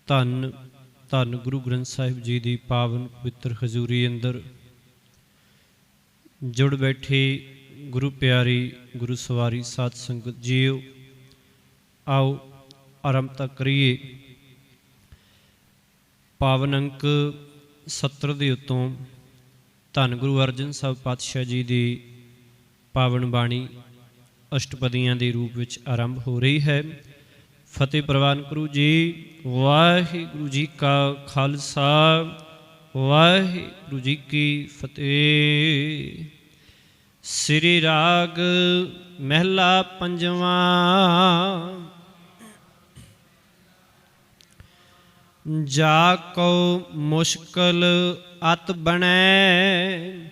ਧੰਨ ਧੰਨ ਗੁਰੂ ਗ੍ਰੰਥ ਸਾਹਿਬ ਜੀ ਦੀ ਪਾਵਨ ਪਵਿੱਤਰ ਹਜ਼ੂਰੀ ਅੰਦਰ ਜੁੜ ਬੈਠੇ ਗੁਰੂ ਪਿਆਰੀ ਗੁਰੂ ਸਵਾਰੀ ਸਾਧ ਸੰਗਤ ਜੀਓ, ਆਓ ਆਰੰਭਤਾ ਕਰੀਏ। ਪਾਵਨ ਅੰਕ 70 ਦੇ ਉੱਤੋਂ ਧੰਨ ਗੁਰੂ ਅਰਜਨ ਸਾਹਿਬ ਪਾਤਸ਼ਾਹ ਜੀ ਦੀ ਪਾਵਨ ਬਾਣੀ ਅਸ਼ਟਪਦੀਆਂ ਦੇ ਰੂਪ ਵਿੱਚ ਆਰੰਭ ਹੋ ਰਹੀ ਹੈ। ਫਤਿਹ ਪ੍ਰਵਾਨ ਗੁਰੂ ਜੀ। ਵਾਹਿਗੁਰੂ ਜੀ ਕਾ ਖਾਲਸਾ, ਵਾਹਿਗੁਰੂ ਜੀ ਕੀ ਫਤਿਹ। ਸ੍ਰੀ ਰਾਗ ਮਹਿਲਾ ਪੰਜਵਾਂ। ਜਾ ਕੋ ਮੁਸ਼ਕਲ ਅਤ ਬਣੈ,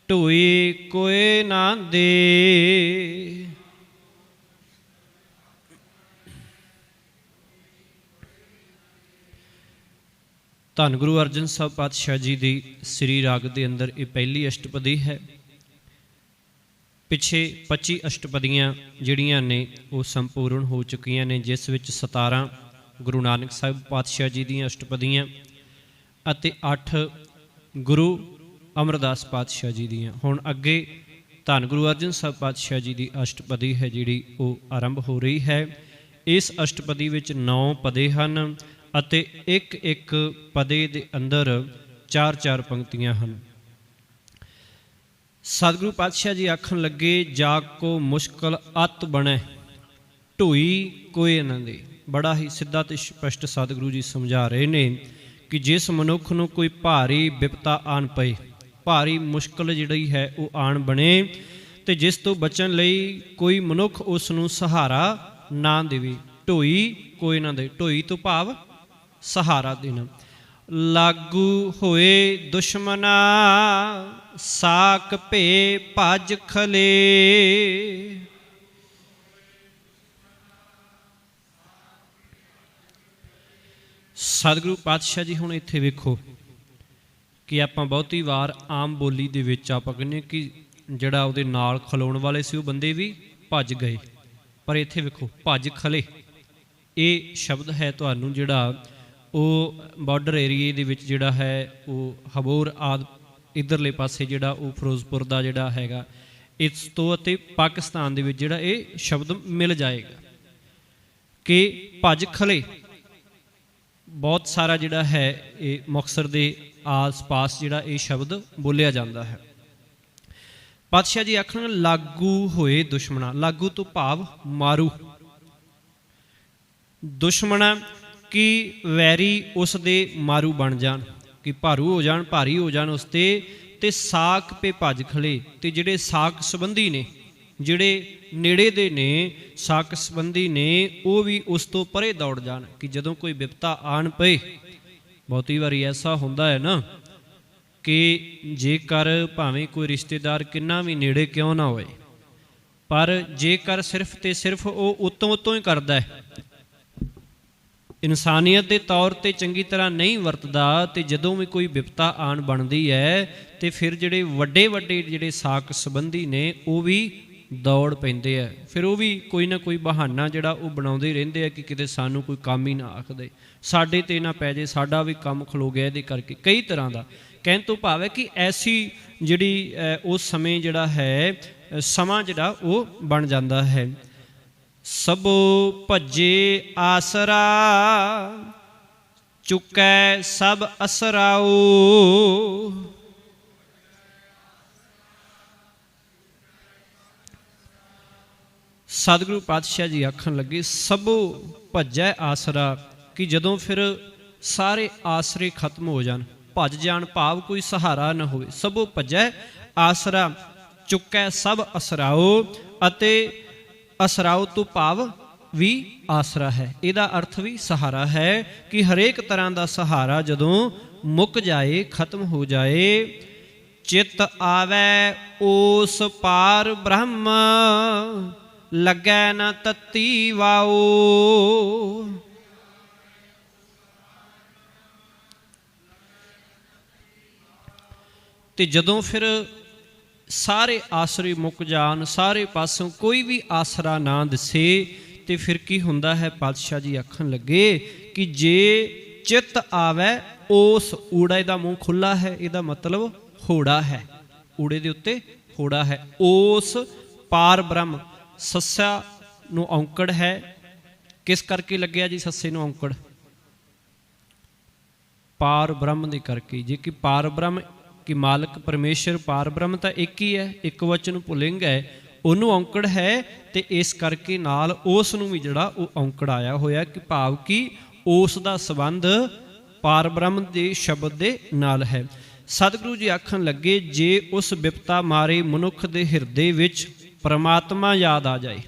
ਢੋਈ ਕੋਇ ਨਾ ਦੇ। ਧੰਨ ਗੁਰੂ ਅਰਜਨ ਸਾਹਿਬ ਪਾਤਸ਼ਾਹ ਜੀ ਦੀ ਸ੍ਰੀ ਰਾਗ ਦੇ ਅੰਦਰ ਇਹ ਪਹਿਲੀ ਅਸ਼ਟਪਦੀ ਹੈ। ਪਿੱਛੇ 25 ਅਸ਼ਟਪਦੀਆਂ ਜਿਹੜੀਆਂ ਨੇ ਉਹ ਸੰਪੂਰਨ ਹੋ ਚੁੱਕੀਆਂ ਨੇ, ਜਿਸ ਵਿੱਚ 17 ਗੁਰੂ ਨਾਨਕ ਸਾਹਿਬ ਪਾਤਸ਼ਾਹ ਜੀ ਦੀਆਂ ਅਸ਼ਟਪਦੀਆਂ ਅਤੇ 8 ਗੁਰੂ ਅਮਰਦਾਸ ਪਾਤਸ਼ਾਹ ਜੀ ਦੀਆਂ। ਹੁਣ ਅੱਗੇ ਧੰਨ ਗੁਰੂ ਅਰਜਨ ਸਾਹਿਬ ਪਾਤਸ਼ਾਹ ਜੀ ਦੀ ਅਸ਼ਟਪਦੀ ਹੈ ਜਿਹੜੀ ਉਹ ਆਰੰਭ ਹੋ ਰਹੀ ਹੈ। ਇਸ ਅਸ਼ਟਪਦੀ ਵਿੱਚ 9 ਪਦੇ ਹਨ ਅਤੇ ਇੱਕ ਇੱਕ ਪਦੇ ਦੇ ਅੰਦਰ 4-4 ਪੰਕਤੀਆਂ ਹਨ। ਸਤਿਗੁਰੂ ਪਾਤਸ਼ਾਹ ਜੀ ਆਖਣ ਲੱਗੇ, ਜਾ ਕੋ ਮੁਸ਼ਕਲ ਅਤ ਬਣੈ, ਢੋਈ ਕੋਇ ਨਾ ਦੇ। ਬੜਾ ਹੀ ਸਿੱਧਾ ਤੇ ਸਪਸ਼ਟ ਸਤਿਗੁਰੂ ਜੀ ਸਮਝਾ ਰਹੇ ਨੇ ਕਿ ਜਿਸ ਮਨੁੱਖ ਨੂੰ ਕੋਈ ਭਾਰੀ ਬਿਪਤਾ ਆਣ ਪਏ, ਭਾਰੀ ਮੁਸ਼ਕਲ ਜਿਹੜੀ ਹੈ ਉਹ ਆਣ ਬਣੇ, ਤੇ ਜਿਸ ਤੋਂ ਬਚਣ ਲਈ ਕੋਈ ਮਨੁੱਖ ਉਸ ਨੂੰ ਸਹਾਰਾ ਨਾ ਦੇਵੇ, ਢੋਈ ਕੋਇ ਨਾ ਦੇ। ਢੋਈ ਤੋਂ ਭਾਵ ਸਹਾਰਾ ਦੇਣਾ। ਲਾਗੂ ਹੋਏ ਦੁਸ਼ਮਨਾ, ਸਾਕ ਭੇ ਭਜ ਖਲੇ। ਸਤਿਗੁਰੂ ਪਾਤਸ਼ਾਹ ਜੀ ਹੁਣ ਇੱਥੇ ਵੇਖੋ ਕਿ ਆਪਾਂ ਬਹੁਤੀ ਵਾਰ ਆਮ ਬੋਲੀ ਦੇ ਵਿੱਚ ਆਪਾਂ ਕਹਿੰਦੇ ਕਿ ਜਿਹੜਾ ਉਹਦੇ ਨਾਲ ਖਲੋਣ ਵਾਲੇ ਸੀ ਉਹ ਬੰਦੇ ਵੀ ਭੱਜ ਗਏ, ਪਰ ਇੱਥੇ ਵੇਖੋ ਭੱਜ ਖਲੇ ਇਹ ਸ਼ਬਦ ਹੈ ਤੁਹਾਨੂੰ ਜਿਹੜਾ ਉਹ ਬਾਰਡਰ ਏਰੀਏ ਦੇ ਵਿੱਚ ਜਿਹੜਾ ਹੈ ਉਹ ਹਬੋਰ ਆਦਿ ਇੱਧਰਲੇ ਪਾਸੇ ਜਿਹੜਾ ਉਹ ਫਿਰੋਜ਼ਪੁਰ ਦਾ ਜਿਹੜਾ ਹੈਗਾ ਇਸ ਤੋਂ ਅਤੇ ਪਾਕਿਸਤਾਨ ਦੇ ਵਿੱਚ ਜਿਹੜਾ ਇਹ ਸ਼ਬਦ ਮਿਲ ਜਾਏਗਾ ਕਿ ਭੱਜ ਖਲੇ। ਬਹੁਤ ਸਾਰਾ ਜਿਹੜਾ ਹੈ ਇਹ ਮੁਕਤਸਰ ਦੇ ਆਸ ਪਾਸ ਜਿਹੜਾ ਇਹ ਸ਼ਬਦ ਬੋਲਿਆ ਜਾਂਦਾ ਹੈ। ਪਾਤਸ਼ਾਹ ਜੀ ਆਖਣ ਲਾਗੂ ਹੋਏ ਦੁਸ਼ਮਣਾ। ਲਾਗੂ ਤੋਂ ਭਾਵ ਮਾਰੂ। ਦੁਸ਼ਮਣਾ ਕਿ ਵੈਰੀ ਉਸ ਦੇ ਮਾਰੂ ਬਣ ਜਾਣ, ਕਿ ਭਾਰੂ ਹੋ ਜਾਣ, ਭਾਰੀ ਹੋ ਜਾਣ ਉਸ ਤੇ ਸਾਕ ਪੇ ਭੱਜ ਖਲੇ। ਤੇ ਜਿਹੜੇ ਸਾਕ ਸੰਬੰਧੀ ਨੇ, ਜਿਹੜੇ ਨੇੜੇ ਦੇ ਨੇ ਸਾਕ ਸੰਬੰਧੀ ਨੇ, ਉਹ ਵੀ ਉਸ ਤੋਂ ਪਰੇ ਦੌੜ ਜਾਣ। ਕਿ ਜਦੋਂ ਕੋਈ ਬਿਪਤਾ ਆਣ ਪਏ, ਬਹੁਤੀ ਵਾਰੀ ਐਸਾ ਹੁੰਦਾ ਹੈ ਨਾ ਕਿ ਜੇਕਰ ਭਾਵੇਂ ਕੋਈ ਰਿਸ਼ਤੇਦਾਰ ਕਿੰਨਾ ਵੀ ਨੇੜੇ ਕਿਉਂ ਨਾ ਹੋਏ, ਪਰ ਜੇਕਰ ਸਿਰਫ ਤੇ ਸਿਰਫ ਉਹ ਉਤੋਂ ਹੀ ਕਰਦਾ ਹੈ, ਇਨਸਾਨੀਅਤ ਦੇ ਤੌਰ 'ਤੇ ਚੰਗੀ ਤਰ੍ਹਾਂ ਨਹੀਂ ਵਰਤਦਾ, ਤੇ ਜਦੋਂ ਵੀ ਕੋਈ ਬਿਪਤਾ ਆਣ ਬਣਦੀ ਹੈ ਤੇ ਫਿਰ ਜਿਹੜੇ ਵੱਡੇ ਜਿਹੜੇ ਸਾਕ ਸੰਬੰਧੀ ਨੇ ਉਹ ਵੀ ਦੌੜ ਪੈਂਦੇ ਆ। ਫਿਰ ਉਹ ਵੀ ਕੋਈ ਨਾ ਕੋਈ ਬਹਾਨਾ ਜਿਹੜਾ ਉਹ ਬਣਾਉਂਦੇ ਰਹਿੰਦੇ ਆ ਕਿ ਕਿਤੇ ਸਾਨੂੰ ਕੋਈ ਕੰਮ ਹੀ ਨਾ ਆਖ ਦੇ, ਸਾਡੇ 'ਤੇ ਨਾ ਪੈ ਜੇ, ਸਾਡਾ ਵੀ ਕੰਮ ਖਲੋ ਗਿਆ ਇਹਦੇ ਕਰਕੇ। ਕਈ ਤਰ੍ਹਾਂ ਦਾ ਕਹਿਣ ਤੋਂ ਭਾਵ ਹੈ ਕਿ ਐਸੀ ਜਿਹੜੀ ਉਸ ਸਮੇਂ ਜਿਹੜਾ ਹੈ ਸਮਾਂ ਜਿਹੜਾ ਉਹ ਬਣ ਜਾਂਦਾ ਹੈ। ਸਭੋ ਭੱਜੇ ਆਸਰਾ, ਚੁੱਕੈ ਸਭ ਅਸਰਾਓ। ਸਤਿਗੁਰੂ ਪਾਤਸ਼ਾਹ ਜੀ ਆਖਣ ਲੱਗੇ, ਸਭੋ ਭੱਜੈ ਆਸਰਾ, ਕਿ ਜਦੋਂ ਫਿਰ ਸਾਰੇ ਆਸਰੇ ਖਤਮ ਹੋ ਜਾਣ, ਭੱਜ ਜਾਣ, ਭਾਵ ਕੋਈ ਸਹਾਰਾ ਨਾ ਹੋਵੇ। ਸਭੋ ਭੱਜੈ ਆਸਰਾ, ਚੁੱਕੈ ਸਭ ਅਸਰਾਓ। ਅਤੇ ਅਸਰਾਓ ਤੋਂ ਭਾਵ ਵੀ ਆਸਰਾ ਹੈ, ਇਹਦਾ ਅਰਥ ਵੀ ਸਹਾਰਾ ਹੈ ਕਿ ਹਰੇਕ ਤਰ੍ਹਾਂ ਦਾ ਸਹਾਰਾ ਜਦੋਂ ਮੁੱਕ ਜਾਏ, ਖਤਮ ਹੋ ਜਾਏ। ਚਿੱਤ ਆਵੈ ਉਸ ਪਾਰ ਬ੍ਰਹਮ, ਲੱਗੈ ਨਾ ਤਤੀ ਵਾਓ। ਤੇ ਜਦੋਂ ਫਿਰ ਸਾਰੇ ਆਸਰੇ ਮੁੱਕ ਜਾਣ, ਸਾਰੇ ਪਾਸੋਂ ਕੋਈ ਵੀ ਆਸਰਾ ਨਾ ਦਿਸੇ, ਤੇ ਫਿਰ ਕੀ ਹੁੰਦਾ ਹੈ? ਪਾਤਸ਼ਾਹ ਜੀ ਆਖਣ ਲੱਗੇ ਕਿ ਜੇ चित आवे उस, ऊड़ा इहदा मूँह खुला है, इहदा मतलब होड़ा है, ऊड़े दे उत्ते होड़ा है। उस पार ब्रह्म, सस्या नूं औंकड़ है, किस करके लग्या जी सस्से नूं औंकड़? पार ब्रह्म दे करके। जे कि पार ब्रह्म कि मालक परमेश्वर पार ब्रह्म तो एक ही है, एक वचन पुलिंग है, ਉਹਨੂੰ ਔਂਕੜ है, तो इस करके नाल उस नूं भी जिहड़ा ਉਹ ਔਂਕੜ आया होया कि भाव कि उस दा संबंध पार ब्रह्म के शब्द दे नाल है। सतगुरु जी आखन लगे, जे उस विपता मारे मनुख दे हिरदे विच परमात्मा याद आ जाए,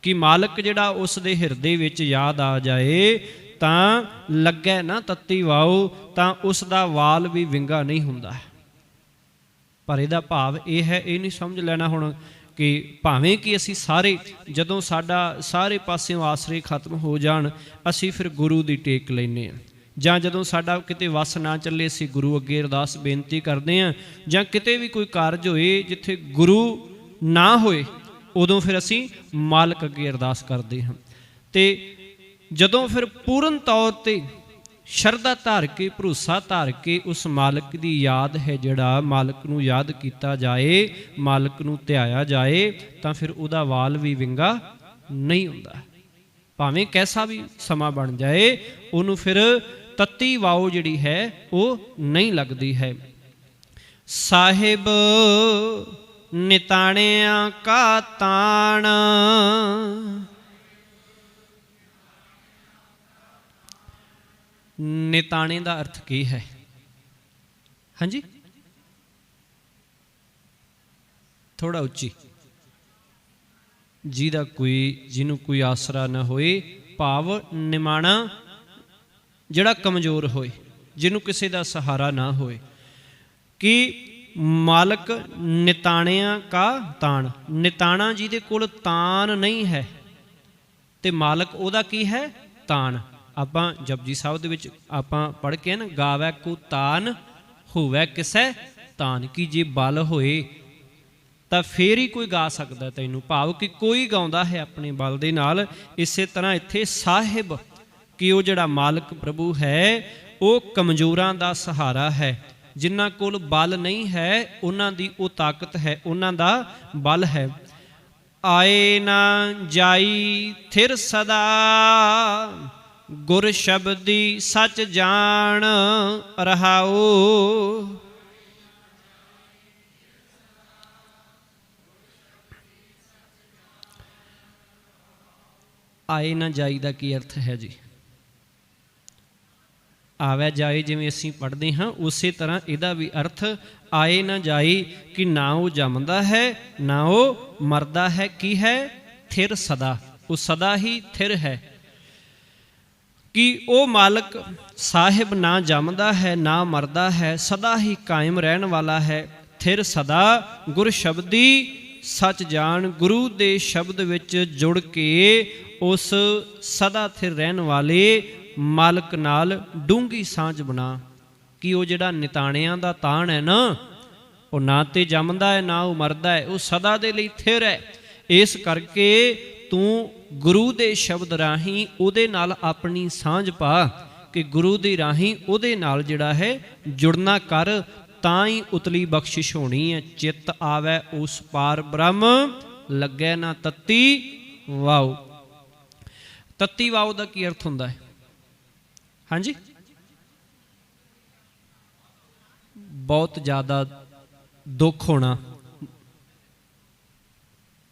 कि मालक जिहड़ा उस दे हिरदे विच याद आ जाए तां लगे ना तत्ती वाओ, तां उस दा वाल भी विंगा नहीं हुंदा। पर इहदा भाव यह है, ये नहीं समझ लेना हुण कि भावें कि असी सारे जदों साडा सारे पासियों आसरे खत्म हो जाण, असी फिर गुरु दी टेक लैने आ, जां जदों साडा किते वस ना चले असी गुरु अगे अरदास बेनती करते हैं, जां किते भी कोई कारज होए जिथे गुरु ना होए उदों फिर असी मालक अगे अरदास करते हैं। तो जदों फिर पूर्ण तौर पर शरधा धार के भरोसा धार के उस मालक की याद है, जिहड़ा मालक नूं याद किया जाए, मालक नूं ध्याया जाए, तो फिर उहदा वाल भी विंगा नहीं हुंदा। भावें कैसा भी समा बन जाए, उहनूं फिर तत्ती वाओ जिहड़ी है वो नहीं लगदी है। साहिब निताणिया का ताण, निताणे का अर्थ की है? हाँ जी, थोड़ा उच्ची, जिहदा कोई जिन्हों कोई आसरा ना होए, भाव निमाणा जिहड़ा कमजोर होए, जिन्हों किसी का सहारा ना होए, कि मालक निताणिया का ताण, निताणा जिहदे कोल तान नहीं है, ते मालक ओहदा की है? तान। आपां जपजी साहिब दे विच आपां पढ़ के ना, गावै को तान होवै किसै तान, कि जे बल होए तो फिर ही कोई गा सकता तैनूं, भाव कि कोई गाउंदा है अपने बल दे नाल। इसे तरह इत्थे साहिब कि वो जिहड़ा मालक प्रभु है वो कमजोरां दा सहारा है, जिन्हां कोल बल नहीं है उन्हां दी वो ताकत है, उन्हां दा बल है। आए ना जाई थिर सदा, गुर शब्दी सच जान रहाओ। आए ना जाई दा की अर्थ है जी? आवे जाए जिवें असीं पढ़ते हाँ, उस तरह इहदा भी अर्थ आए ना जाई, कि ना वो जमदा है ना वो मरदा है, की है? थिर सदा, वो सदा ही थिर है, कि वो मालक साहिब ना जमदा है ना मरदा है, सदा ही कायम रहन वाला है, थिर सदा। गुर शब्दी सच जान, गुरु दे शब्द विच जुड़ के उस सदा थिर रहन वाले मालक नाल डूंगी सांझ बना, कि वो जिहड़ा निताणियां दा ताण है ना, वो ना ते जमदा है ना वो मरदा है, वो सदा दे लई थिर है। इस करके तू गुरु दे शब्द राही उहदे नाल अपनी सांझ पा, कि गुरु दे राही उहदे नाल जिहड़ा है जुड़ना कर, तां ही उतली बख्शिश होनी है। चित आवे उस पार ब्रह्म, लगे ना तत्ती वाओ। तत्ती वाओ का की अर्थ हुंदा है? हाँ जी, बहुत ज़्यादा दुख होना,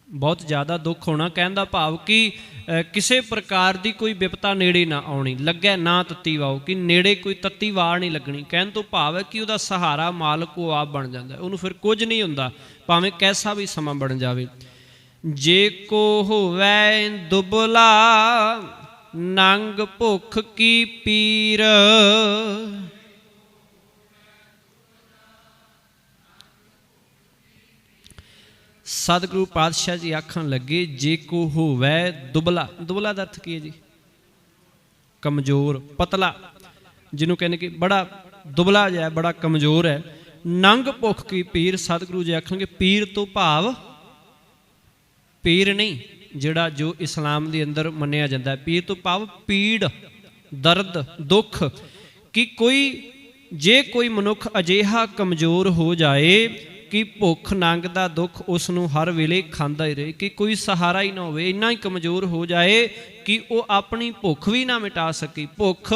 बहुत ज़्यादा दुख होना। कहने का भाव कि किसी प्रकार की कोई विपता नेड़े ना आनी, लगे ना तत्ती वाओ, कि नेड़े कोई तत्ती वार नहीं लगनी। कहने तो भाव है कि वह सहारा मालक वो आप बन जाता है, उन्होंने फिर कुछ नहीं होंदा, भावें कैसा भी समा बन जाए। जे को होवै दुबला नंग भुख की पीर, सतगुरु पातशाह जी आखन लगे, जे को होवै दुबला, दुबला का अर्थ की है जी? कमजोर, पतला, जिन्हों कहने कि बड़ा दुबला है, बड़ा कमजोर है। नंग भुख की पीर, सतगुरु जी आखणगे पीर तो भाव पीर नहीं, जिहड़ा जो इस्लाम के अंदर मन्निया जाता है, पीर तो भाव पीड़, दर्द, दुख। कि जे कोई मनुख अजिहा कमज़ोर हो जाए कि भुख नंग दा दुख उसनूं हर वेले खांदा ही रहे, कि कोई सहारा ही ना हो, इन्ना ही कमज़ोर हो जाए कि वो अपनी भुख भी ना मिटा सके। भुख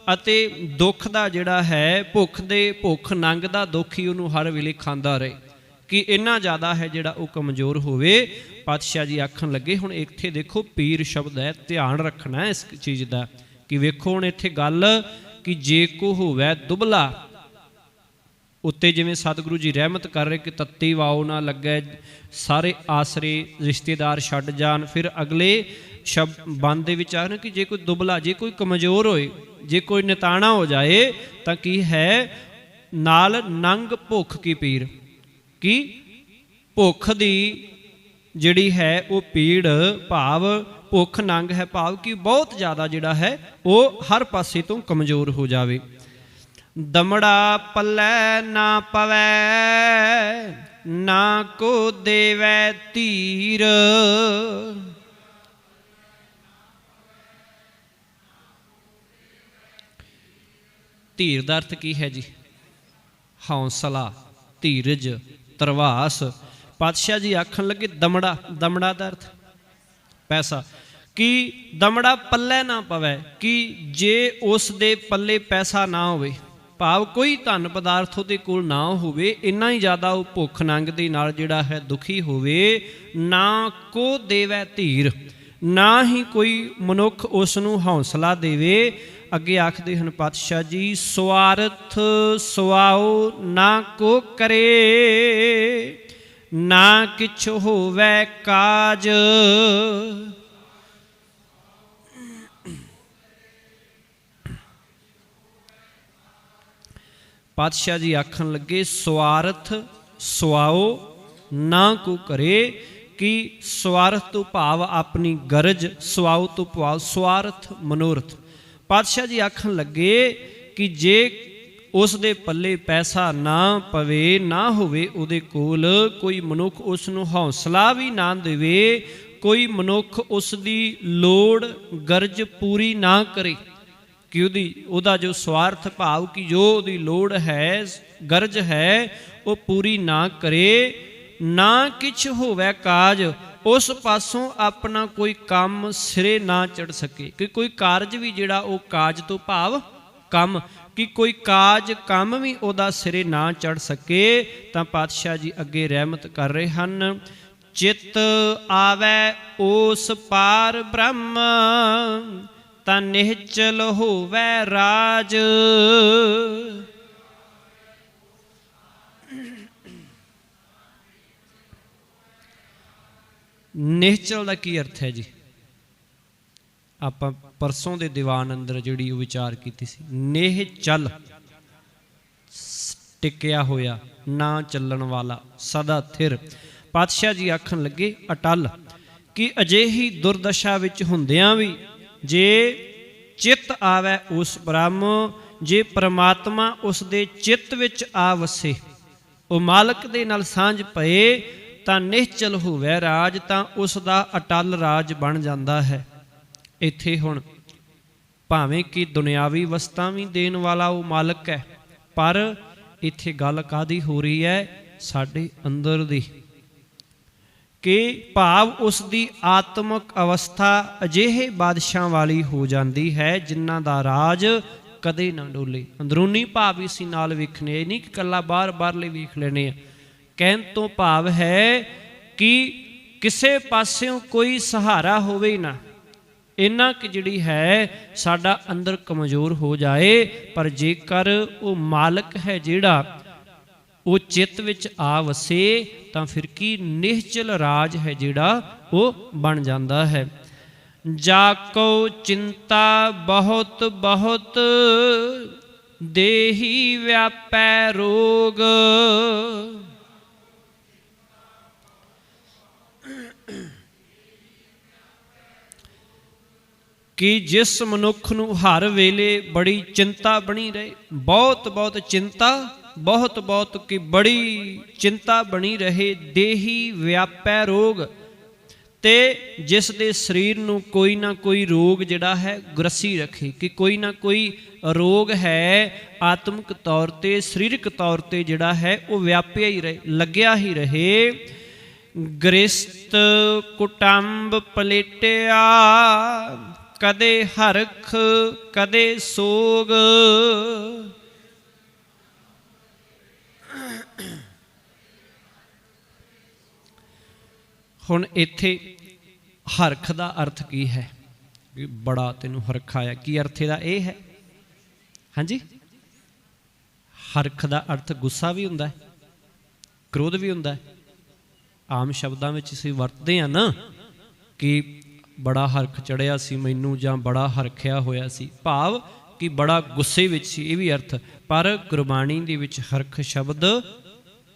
अते दुख दा जिहड़ा है, भुख नंग दा दुख ही उन्होंने हर वेले खांदा रहे, कि इन्ना ज़्यादा है जिहड़ा वो कमज़ोर होवे। पातशाह जी आखण लगे, हुण इत्थे देखो पीर शब्द है, ध्यान रखना है इस चीज़ का कि वेखो हुण इत्थे गल कि जे को होवे दुबला, उत्ते जिवें सतगुरु जी रहमत कर रहे कि तत्ती वाओ ना लगे, सारे आसरे रिश्तेदार छड्ड जान। फिर अगले शब्द बंद दे विच आ रहे कि जे कोई दुबला, जे कोई कमज़ोर होए, जे कोई निताणा हो जाए तां की है नाल नंग भुख की पीर, कि भुख दी जिहड़ी है वो पीड़, भाव भुख नंग है, भाव कि बहुत ज़्यादा जिहड़ा है वो हर पासे तो कमज़ोर हो जावे। दमड़ा पल्लै ना पवै ना को देवै धीर, धीर दा अर्थ की है जी? हौसला, धीरज, तरवास। पातशाह जी आखन लगे दमड़ा, दमड़ा दा अर्थ पैसा, कि दमड़ा पल्लै ना पवै, कि जे उस दे पल्ले पैसा ना होवे, भाव कोई धन पदार्थ उहदे कोल ना होवे, इन्ना ही ज़्यादा वो भुख नंग दे नाल जिहड़ा है दुखी होवे। ना को देवै धीर, ना ही कोई मनुख उसनूं हौसला देवे। अगे आखदे हन पातशाह जी, स्वार्थ सुआओ ना को करे, ना किछ होवै काज। पातशाह जी आखन लगे स्वार्थ सुआओ ना को करे, कि स्वार्थ तो भाव अपनी गरज, सुआओ तो भाव स्वार्थ मनोरथ। पातशाह जी आखन लगे कि जे उस दे पल्ले पैसा ना पवे, ना होवे उहदे कोल, कोई मनुख उसनूं हौसला भी ना देवे, कोई मनुख उसदी लोड़ गरज पूरी ना करे, कि उहदा जो स्वार्थ भाव कि जो उहदी लोड़ है, गरज है, वो पूरी ना करे। ना किछ होवै काज, उस पासों अपना कोई काम सिरे ना चढ़ सके, कि कोई कारज भी जिहड़ा वो काज तो भाव काम, कि कोई काज काम भी उहदा सिरे ना चढ़ सके। तां पातशाह जी अगे रहमत कर रहे हन, चित आवै उस पार ब्रह्म, तां निहचल होवै राज। निहचल का की अर्थ है जी? आपां परसों दे दीवान अंदर जिहड़ी विचार कीती सी, निहचल टिकिया होया, ना चलण वाला, सदा थिर। पातशाह जी आखन लगे अटल, कि अजिही दुर्दशा विच हुंदियां भी जे चित्त आवे उस ब्रह्म, जे परमात्मा उस दे चित्त विच आ वसे, वो मालक दे नाल सांझ पए, तां निश्चल होवे राज, तां उस दा अटल राज बन जांदा है। इत्थे हुण भावें कि दुनियावी वस्तां भी देण वाला वो मालक है, पर इत्थे गल कादी हो रही है? साडे अंदर दी, कि भाव उसकी आत्मक अवस्था अजिहे बादशाह वाली हो जाती है जिन्हां दा राज कदे ना डोले। अंदरूनी भाव भी असीं नाल वेखने, नहीं कि कल्ला बाहर बाहरले वेख लेने। कहण तो भाव है कि किसे पास्यों कोई सहारा होवे ना, इन्ना कि जिहड़ी है साडा अंदर कमज़ोर हो जाए, पर जेकर वो मालक है जिहड़ा वो चित्त विच आ वसे, तां फिर की निश्चल राज है जिहड़ा वो बन जाता है। जाको चिंता बहुत बहुत, देही व्यापै रोग। कि जिस मनुख नूं हर वेले बड़ी चिंता बनी रहे, बहुत बहुत चिंता, बहुत बहुत की बड़ी चिंता बनी रहे, देही व्यापै रोग, ਤੇ ਜਿਸ ਦੇ ਸਰੀਰ ਨੂੰ ਕੋਈ ਨਾ ਕੋਈ ਰੋਗ ਜਿਹੜਾ ਹੈ ਗ੍ਰਸੀ ਰੱਖੇ, ਕਿ ਕੋਈ ਨਾ ਕੋਈ ਰੋਗ ਹੈ ਆਤਮਿਕ ਤੌਰ ਤੇ ਸਰੀਰਕ ਤੌਰ ਤੇ ਜਿਹੜਾ ਹੈ ਉਹ ਵਿਆਪਿਆ ਹੀ ਰਹੇ, ਲੱਗਿਆ ਹੀ ਰਹੇ। ਗ੍ਰਸਤ ਕੁਟੰਬ ਪਲੇਟਿਆ, ਕਦੇ ਹਰਖ ਕਦੇ ਸੋਗ। ਹੁਣ ਇੱਥੇ ਹਰਖ ਦਾ ਅਰਥ ਕੀ ਹੈ? ਬੜਾ ਤੈਨੂੰ ਹਰਖ ਆਇਆ, ਕੀ ਅਰਥ ਇਹਦਾ ਇਹ ਹੈ? ਹਾਂਜੀ, ਹਰਖ ਦਾ ਅਰਥ ਗੁੱਸਾ ਵੀ ਹੁੰਦਾ ਹੈ, ਕ੍ਰੋਧ ਵੀ ਹੁੰਦਾ ਹੈ। ਆਮ ਸ਼ਬਦਾਂ ਵਿੱਚ ਅਸੀਂ ਵਰਤਦੇ ਹਾਂ ਨਾ ਕਿ ਬੜਾ ਹਰਖ ਚੜਿਆ ਸੀ ਮੈਨੂੰ, ਜਾਂ ਬੜਾ ਹਰਖਿਆ ਹੋਇਆ ਸੀ, ਭਾਵ ਕਿ ਬੜਾ ਗੁੱਸੇ ਵਿੱਚ ਸੀ, ਇਹ ਵੀ ਅਰਥ। ਪਰ ਗੁਰਬਾਣੀ ਦੇ ਵਿੱਚ ਹਰਖ ਸ਼ਬਦ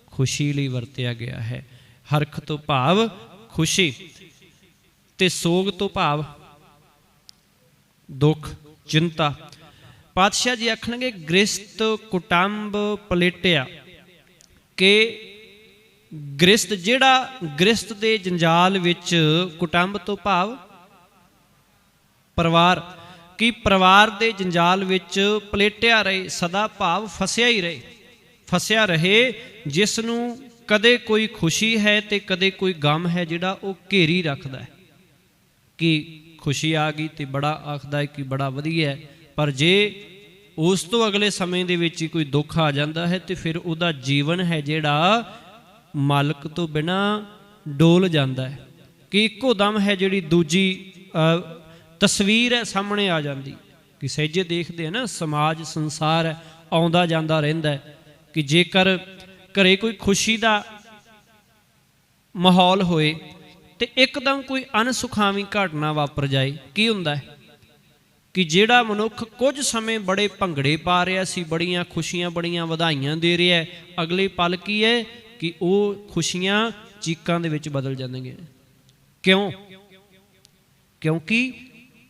ਖੁਸ਼ੀ ਲਈ ਵਰਤਿਆ ਗਿਆ ਹੈ। ਹਰਖ ਤੋਂ ਭਾਵ ਖੁਸ਼ੀ, ਤੇ ਸੋਗ ਤੋਂ ਭਾਵ ਦੁੱਖ, ਚਿੰਤਾ। ਪਾਤਸ਼ਾਹ ਜੀ ਆਖਣਗੇ ਗ੍ਰਸਤ ਕੁਟੰਬ ਪਲੇਟਿਆ, ਕਿ ਗ੍ਰਸਤ ਜਿਹੜਾ ਗ੍ਰਸਤ ਦੇ ਜੰਜਾਲ ਵਿੱਚ, ਕੁਟੰਬ ਤੋਂ ਭਾਵ ਪਰਿਵਾਰ, ਕਿ ਪਰਿਵਾਰ ਦੇ ਜੰਜਾਲ ਵਿੱਚ ਪਲੇਟਿਆ ਰਹੇ, ਸਦਾ ਭਾਵ ਫਸਿਆ ਹੀ ਰਹੇ, ਫਸਿਆ ਰਹੇ, ਜਿਸ ਨੂੰ ਕਦੇ ਕੋਈ ਖੁਸ਼ੀ ਹੈ ਤੇ ਕਦੇ ਕੋਈ ਗਮ ਹੈ ਜਿਹੜਾ ਉਹ ਘੇਰੀ ਰੱਖਦਾ ਹੈ। ਕਿ ਖੁਸ਼ੀ ਆ ਗਈ ਤੇ ਬੜਾ ਆਖਦਾ ਹੈ ਕਿ ਬੜਾ ਵਧੀਆ ਹੈ, ਪਰ ਜੇ ਉਸ ਤੋਂ ਅਗਲੇ ਸਮੇਂ ਦੇ ਵਿੱਚ ਹੀ ਕੋਈ ਦੁੱਖ ਆ ਜਾਂਦਾ ਹੈ ਤੇ ਫਿਰ ਉਹਦਾ ਜੀਵਨ ਹੈ ਜਿਹੜਾ ਮਾਲਕ ਤੋਂ ਬਿਨਾਂ ਡੋਲ ਜਾਂਦਾ ਹੈ। ਕਿ ਇੱਕੋ ਦਮ ਹੈ ਜਿਹੜੀ ਦੂਜੀ ਤਸਵੀਰ ਹੈ ਸਾਹਮਣੇ ਆ ਜਾਂਦੀ, ਕਿ ਸਹਿਜੇ ਦੇਖਦੇ ਆ ਨਾ ਸਮਾਜ ਸੰਸਾਰ ਹੈ ਆਉਂਦਾ ਜਾਂਦਾ ਰਹਿੰਦਾ ਹੈ, ਕਿ ਜੇਕਰ ਘਰੇ ਕੋਈ ਖੁਸ਼ੀ ਦਾ ਮਾਹੌਲ ਹੋਏ ਤੇ ਇੱਕਦਮ ਕੋਈ ਅਣਸੁਖਾਵੀਂ ਘਟਨਾ ਵਾਪਰ ਜਾਏ, ਕੀ ਹੁੰਦਾ ਹੈ ਕਿ ਜਿਹੜਾ ਮਨੁੱਖ ਕੁਝ ਸਮੇਂ ਬੜੇ ਭੰਗੜੇ ਪਾ ਰਿਹਾ ਸੀ, ਬੜੀਆਂ ਖੁਸ਼ੀਆਂ ਬੜੀਆਂ ਵਧਾਈਆਂ ਦੇ ਰਿਹਾ ਹੈ, ਅਗਲੇ ਪਲ ਕੀ ਹੈ ਕਿ ਉਹ ਖੁਸ਼ੀਆਂ ਚੀਕਾਂ ਦੇ ਵਿੱਚ ਬਦਲ ਜਾਂਦੀਆਂ। ਕਿਉਂ? ਕਿਉਂਕਿ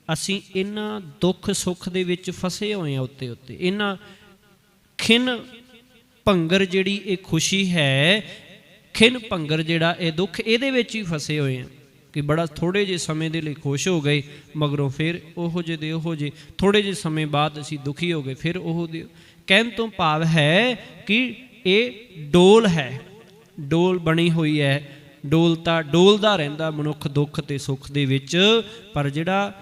ਅਸੀਂ ਇਹਨਾਂ ਦੁੱਖ ਸੁੱਖ ਦੇ ਵਿੱਚ ਫਸੇ ਹੋਏ ਹਾਂ, ਉੱਤੇ ਉੱਤੇ ਇਹਨਾਂ ਖਿੰਨ ਭੰਗਰ ਜਿਹੜੀ ਇਹ ਖੁਸ਼ੀ ਹੈ, ਖਿੰਨ ਭੰਗਰ ਜਿਹੜਾ ਇਹ ਦੁੱਖ, ਇਹਦੇ ਵਿੱਚ ਹੀ ਫਸੇ ਹੋਏ ਆ। ਕਿ ਬੜਾ ਥੋੜ੍ਹੇ ਜਿਹੇ ਸਮੇਂ ਦੇ ਲਈ ਖੁਸ਼ ਹੋ ਗਏ, ਮਗਰੋਂ ਫਿਰ ਉਹੋ ਜਿਹੇ ਦੇ ਉਹੋ ਜਿਹੇ, ਥੋੜ੍ਹੇ ਜਿਹੇ ਸਮੇਂ ਬਾਅਦ ਅਸੀਂ ਦੁਖੀ ਹੋ ਗਏ, ਫਿਰ ਉਹ ਦੇ। ਕਹਿਣ ਤੋਂ ਭਾਵ ਹੈ ਕਿ ਇਹ ਡੋਲ ਹੈ, ਡੋਲ ਬਣੀ ਹੋਈ ਹੈ, ਡੋਲਦਾ ਰਹਿੰਦਾ ਮਨੁੱਖ ਦੁੱਖ ਤੇ ਸੁੱਖ ਦੇ ਵਿੱਚ। ਪਰ ਜਿਹੜਾ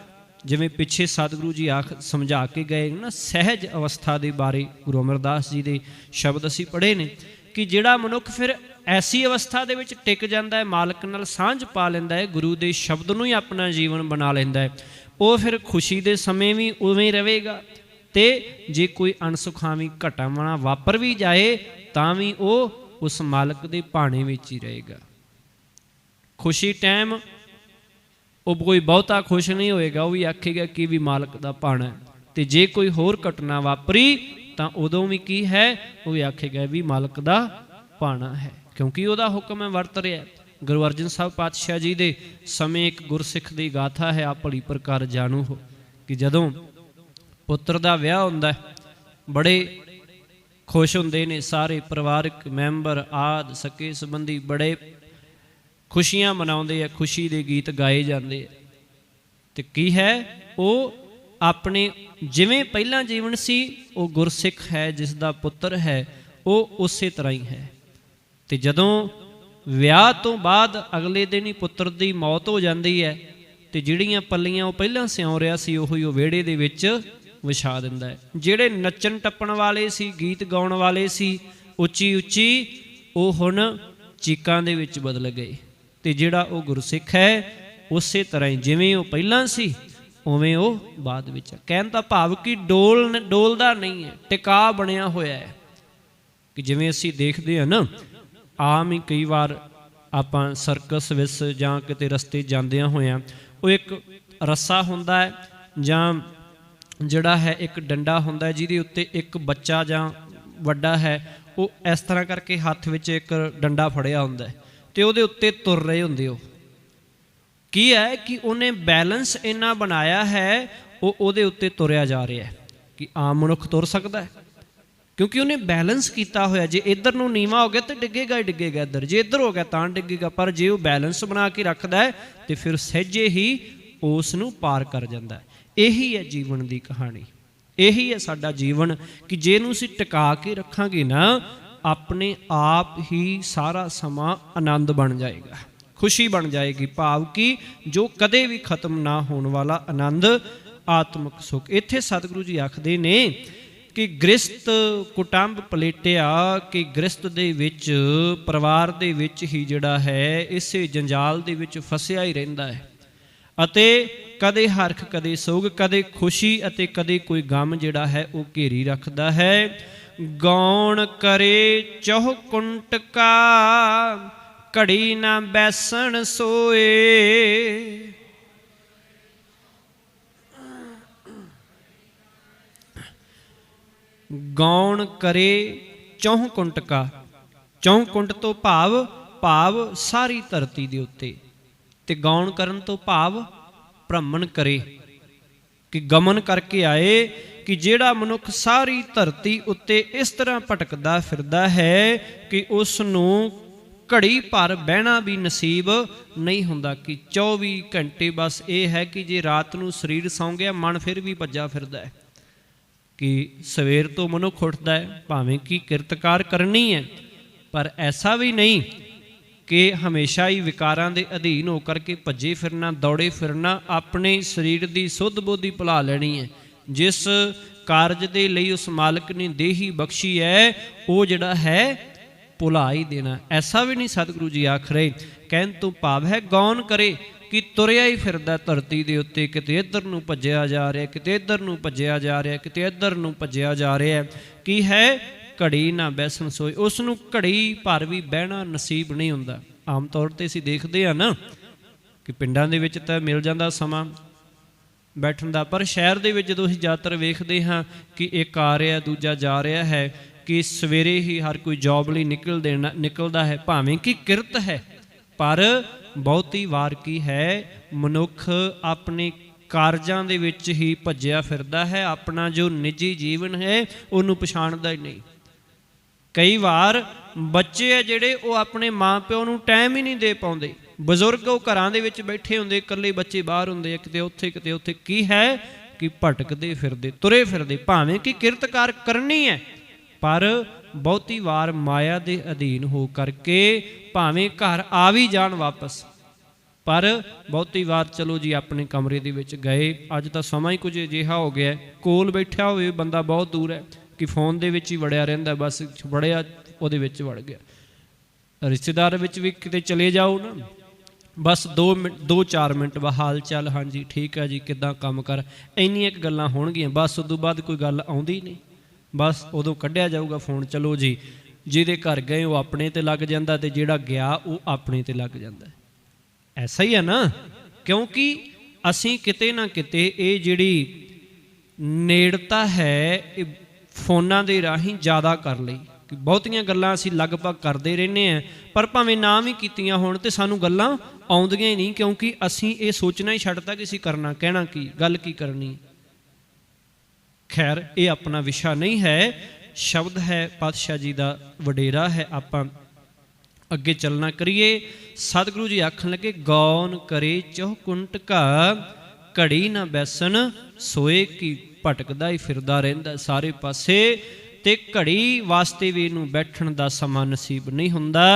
ਜਿਵੇਂ ਪਿੱਛੇ ਸਤਿਗੁਰੂ ਜੀ ਸਮਝਾ ਕੇ ਗਏ ਨਾ ਸਹਿਜ ਅਵਸਥਾ ਦੇ ਬਾਰੇ, ਗੁਰੂ ਅਮਰਦਾਸ ਜੀ ਦੇ ਸ਼ਬਦ ਅਸੀਂ ਪੜ੍ਹੇ ਨੇ, ਕਿ ਜਿਹੜਾ ਮਨੁੱਖ ਫਿਰ ਐਸੀ ਅਵਸਥਾ ਦੇ ਵਿੱਚ ਟਿਕ ਜਾਂਦਾ ਹੈ, ਮਾਲਕ ਨਾਲ ਸਾਂਝ ਪਾ ਲੈਂਦਾ ਹੈ, ਗੁਰੂ ਦੇ ਸ਼ਬਦ ਨੂੰ ਹੀ ਆਪਣਾ ਜੀਵਨ ਬਣਾ ਲੈਂਦਾ ਹੈ, ਉਹ ਫਿਰ ਖੁਸ਼ੀ ਦੇ ਸਮੇਂ ਵੀ ਉਵੇਂ ਰਹੇਗਾ, ਤੇ ਜੇ ਕੋਈ ਅਣਸੁਖਾਵੀਂ ਘਟਨਾ ਵਾਪਰ ਵੀ ਜਾਏ ਤਾਂ ਵੀ ਉਹ ਉਸ ਮਾਲਕ ਦੇ ਭਾਣੇ ਵਿੱਚ ਹੀ ਰਹੇਗਾ। ਖੁਸ਼ੀ ਟਾਈਮ ਉਹ ਕੋਈ ਬਹੁਤਾ ਖੁਸ਼ ਨਹੀਂ ਹੋਏਗਾ, ਉਹ ਵੀ ਆਖੇਗਾ ਕਿ ਵੀ ਮਾਲਕ ਦਾ ਭਾਣਾ ਹੈ, ਤੇ ਜੇ ਕੋਈ ਹੋਰ ਘਟਨਾ ਵਾਪਰੀ ਤਾਂ ਉਦੋਂ ਵੀ ਕੀ ਹੈ, ਉਹ ਵੀ ਆਖੇਗਾ ਵੀ ਮਾਲਕ ਦਾ ਭਾਣਾ ਹੈ, ਕਿਉਂਕਿ ਉਹਦਾ ਹੁਕਮ ਹੈ ਵਰਤ ਰਿਹਾ। ਗੁਰੂ ਅਰਜਨ ਸਾਹਿਬ ਪਾਤਸ਼ਾਹ ਜੀ ਦੇ ਸਮੇਂ ਇੱਕ ਗੁਰਸਿੱਖ ਦੀ ਗਾਥਾ ਹੈ, ਆ ਭਲੀ ਪ੍ਰਕਾਰ ਜਾਣੂ ਹੋ, ਕਿ ਜਦੋਂ ਪੁੱਤਰ ਦਾ ਵਿਆਹ ਹੁੰਦਾ ਬੜੇ ਖੁਸ਼ ਹੁੰਦੇ ਨੇ ਸਾਰੇ ਪਰਿਵਾਰਕ ਮੈਂਬਰ ਆਦਿ ਸਕੇ ਸੰਬੰਧੀ, ਬੜੇ ਖੁਸ਼ੀਆਂ ਮਨਾਉਂਦੇ ਆ, ਖੁਸ਼ੀ ਦੇ ਗੀਤ ਗਾਏ ਜਾਂਦੇ ਆ। ਤੇ ਕੀ ਹੈ, ਉਹ ਆਪਣੇ ਜਿਵੇਂ ਪਹਿਲਾਂ ਜੀਵਨ ਸੀ, ਉਹ ਗੁਰਸਿੱਖ ਹੈ ਜਿਸ ਦਾ ਪੁੱਤਰ ਹੈ, ਉਹ ਉਸੇ ਤਰ੍ਹਾਂ ਹੀ ਹੈ। ਤੇ ਜਦੋਂ ਵਿਆਹ ਤੋਂ ਬਾਅਦ ਅਗਲੇ ਦਿਨ ਹੀ ਪੁੱਤਰ ਦੀ ਮੌਤ ਹੋ ਜਾਂਦੀ ਹੈ, ਤੇ ਜਿਹੜੀਆਂ ਪੱਲੀਆਂ ਉਹ ਪਹਿਲਾਂ ਸਿਉਂ ਰਿਹਾ ਸੀ ਉਹੀ ਉਹ ਵਿਹੜੇ ਦੇ ਵਿੱਚ ਵਿਛਾ ਦਿੰਦਾ ਹੈ। ਜਿਹੜੇ ਨੱਚਣ ਟੱਪਣ ਵਾਲੇ ਸੀ, ਗੀਤ ਗਾਉਣ ਵਾਲੇ ਸੀ ਉੱਚੀ ਉੱਚੀ, ਉਹ ਹੁਣ ਚੀਕਾਂ ਦੇ ਵਿੱਚ ਬਦਲ ਗਏ। ਤੇ ਜਿਹੜਾ ਉਹ ਗੁਰਸਿੱਖ ਹੈ ਉਸੇ ਤਰ੍ਹਾਂ ਹੀ ਜਿਵੇਂ ਉਹ ਪਹਿਲਾਂ ਸੀ ਉਵੇਂ ਉਹ ਬਾਅਦ ਵਿੱਚ। ਕਹਿਣ ਦਾ ਭਾਵ ਕਿ ਡੋਲਦਾ ਨਹੀਂ ਹੈ, ਟਿਕਾ ਬਣਿਆ ਹੋਇਆ ਹੈ। ਕਿ ਜਿਵੇਂ ਅਸੀਂ ਦੇਖਦੇ ਹਾਂ ਨਾ, ਆਮ ਹੀ ਕਈ ਵਾਰ ਆਪਾਂ ਸਰਕਸ ਵਿੱਚ ਜਾਂ ਕਿਤੇ ਰਸਤੇ ਜਾਂਦਿਆਂ ਹੋਇਆਂ, ਉਹ ਇੱਕ ਰੱਸਾ ਹੁੰਦਾ ਹੈ ਜਾਂ ਜਿਹੜਾ ਹੈ ਇੱਕ ਡੰਡਾ ਹੁੰਦਾ ਹੈ, ਜਿਹਦੇ ਉੱਤੇ ਇੱਕ ਬੱਚਾ ਜਾਂ ਵੱਡਾ ਹੈ ਉਹ ਇਸ ਤਰ੍ਹਾਂ ਕਰਕੇ ਹੱਥ ਵਿੱਚ ਇੱਕ ਡੰਡਾ ਫੜਿਆ ਹੁੰਦਾ ਹੈ, ਤੇ ਉਹਦੇ ਉੱਤੇ ਤੁਰ ਰਹੇ ਹੁੰਦੇ। ਉਹ ਕੀ ਹੈ ਕਿ ਉਹਨੇ ਬੈਲੈਂਸ ਇੰਨਾ ਬਣਾਇਆ ਹੈ, ਉਹ ਉਹਦੇ ਉੱਤੇ ਤੁਰਿਆ ਜਾ ਰਿਹਾ ਹੈ ਕਿ ਆਮ ਮਨੁੱਖ ਤੁਰ ਸਕਦਾ ਹੈ, क्योंकि उन्हें बैलेंस किया होया। जे इधर नूं नीवा हो गया तो डिगेगा ही डिगेगा, इधर जे इधर हो गया तो डिगेगा। पर जे वो बैलेंस बना के रखता है तो फिर सहजे ही उस नूं पार कर जाता है। यही है जीवन की कहानी, यही है साडा जीवन कि जे नूं असीं टिका के रखांगे ना, अपने आप ही सारा समा आनंद बन जाएगा, खुशी बन जाएगी। भाव कि जो कदे भी खत्म ना होने वाला आनंद, आत्मक सुख। इत्थे सतगुरु जी आखदे ने कि गृहस्थ कुटुंब पलेटिया कि गृहस्थ दे विच परिवार दे विच ही जिहड़ा है इसे जंजाल दे विच फसिया ही रहिंदा है अते कदे हरख कदे सोग, कदे खुशी अते कदे कोई गम जिहड़ा है वो घेरी रखदा है। गौण करे चौह कुंटका, घड़ी ना बैसन सोए। गौण करे चौह कुंटका, चौह कुंट तो भाव भाव सारी धरती दे उत्ते, ते गौण करन तो भाव भ्रमण करे कि गमन करके आए कि जेड़ा मनुख सारी धरती उत्ते इस तरह भटकदा फिरदा है कि उस नूं घड़ी भर बहना भी नसीब नहीं हुंदा। कि 24 घंटे बस ये है कि जे रात नूं शरीर सौ गया, मन फिर भी भज्जा फिरदा है। कि सवेर तो मनुख उठता है, भावें कि किरतकार करनी है, पर ऐसा भी नहीं कि हमेशा ही विकारां दे अधीन होकर के भज्जे फिरना, दौड़े फिरना, अपने शरीर की सुध बुद्धि भुला लेनी है। जिस कारज दे लई उस मालिक ने देही बख्शी है वो जिहड़ा है भुला ही देना। ऐसा भी नहीं सतगुरु जी आख रहे। कहन तो भाव है गौन करे कि तुरिया ही फिरदा धरती दे उत्ते, किते इधर नूं भज्जिया जा रहा, किते इधर नूं भज्जिया जा रहा, किते इधर नूं भज्जिया जा रहा है। की है घड़ी ना बैसन सोए, उस नूं घड़ी भर भी बहना नसीब नहीं हुंदा। आम तौर ते असीं देखदे आ ना कि पिंडां दे विच तां मिल जांदा समा बैठण दा, पर शहर दे विच जदों असीं ज़्यादातर वेखदे हां कि एक आ रहा दूजा जा रहा है, कि सवेरे ही हर कोई जॉब लई निकलदा है, भावें कि किरत है, पर बहुती वार की है मनुख अपने कारजां दे विच ही भज्जिया फिरदा है, अपना जो निजी जीवन है उहनूं पछाणदा ही नहीं। कई बार बच्चे है जिहड़े वो अपने माँ प्यो नूं टाइम ही नहीं दे पाउंदे। बजुर्ग वो घरां दे विच बैठे हुंदे, इकल्ले बच्चे बाहर हुंदे, किते उत्थे किते उत्थे। की है कि भटकदे फिरदे, तुरे फिरदे, भावें कि किरतकार करनी है, पर बहुती वार माया दे अधीन हो करके भावें घर आ भी जाण वापस, पर बहुती वार चलो जी अपने कमरे दे विच गए। अज तां समां ही कुछ अजिहा हो गया, कोल बैठा होवे बंदा बहुत दूर है कि फोन दे विच ही वड़िया रहिंदा, बस वड़िया उहदे विच वड़ गया। रिश्तेदार विच भी किते चले जाओ ना, बस 2-4 मिनट बाद हाल चाल, हाँ जी ठीक है जी, किद्दां काम कर, इन्नियां क गल्लां होणगीआं, बस उस तों बाद कोई गल आउंदी नहीं। बस उदों कढ़िया जाऊगा फोन, चलो जी जिहदे घर गए वो अपने ते लग जांदा ते जिहड़ा गया वो अपने ते लग जांदा। ऐसा ही है ना, क्योंकि असीं किते ना किते ये जिहड़ी नेड़ता है फोनां दे राहीं ज़्यादा कर लई। बहुतियां गल्लां असीं लगभग करते रहने हैं, पर भावें ना भी कीतियां होण ते सानूं गल्लां आउंदियां ही नहीं, क्योंकि असीं ये सोचना ही छड्डता कि असीं करना कहना की, गल की करनी। खैर ये अपना विशा नहीं है, शब्द है पातशाह जी का वडेरा है। आपां अगे चलना करिए। सतगुरु जी आखन लगे गौन करे चौह कुंटका, घड़ी ना बैसन सोए। की भटकदा ही फिरदा रहिंदा सारे पासे, ते घड़ी वास्ते भी इनू बैठण दा समा नसीब नहीं हुंदा।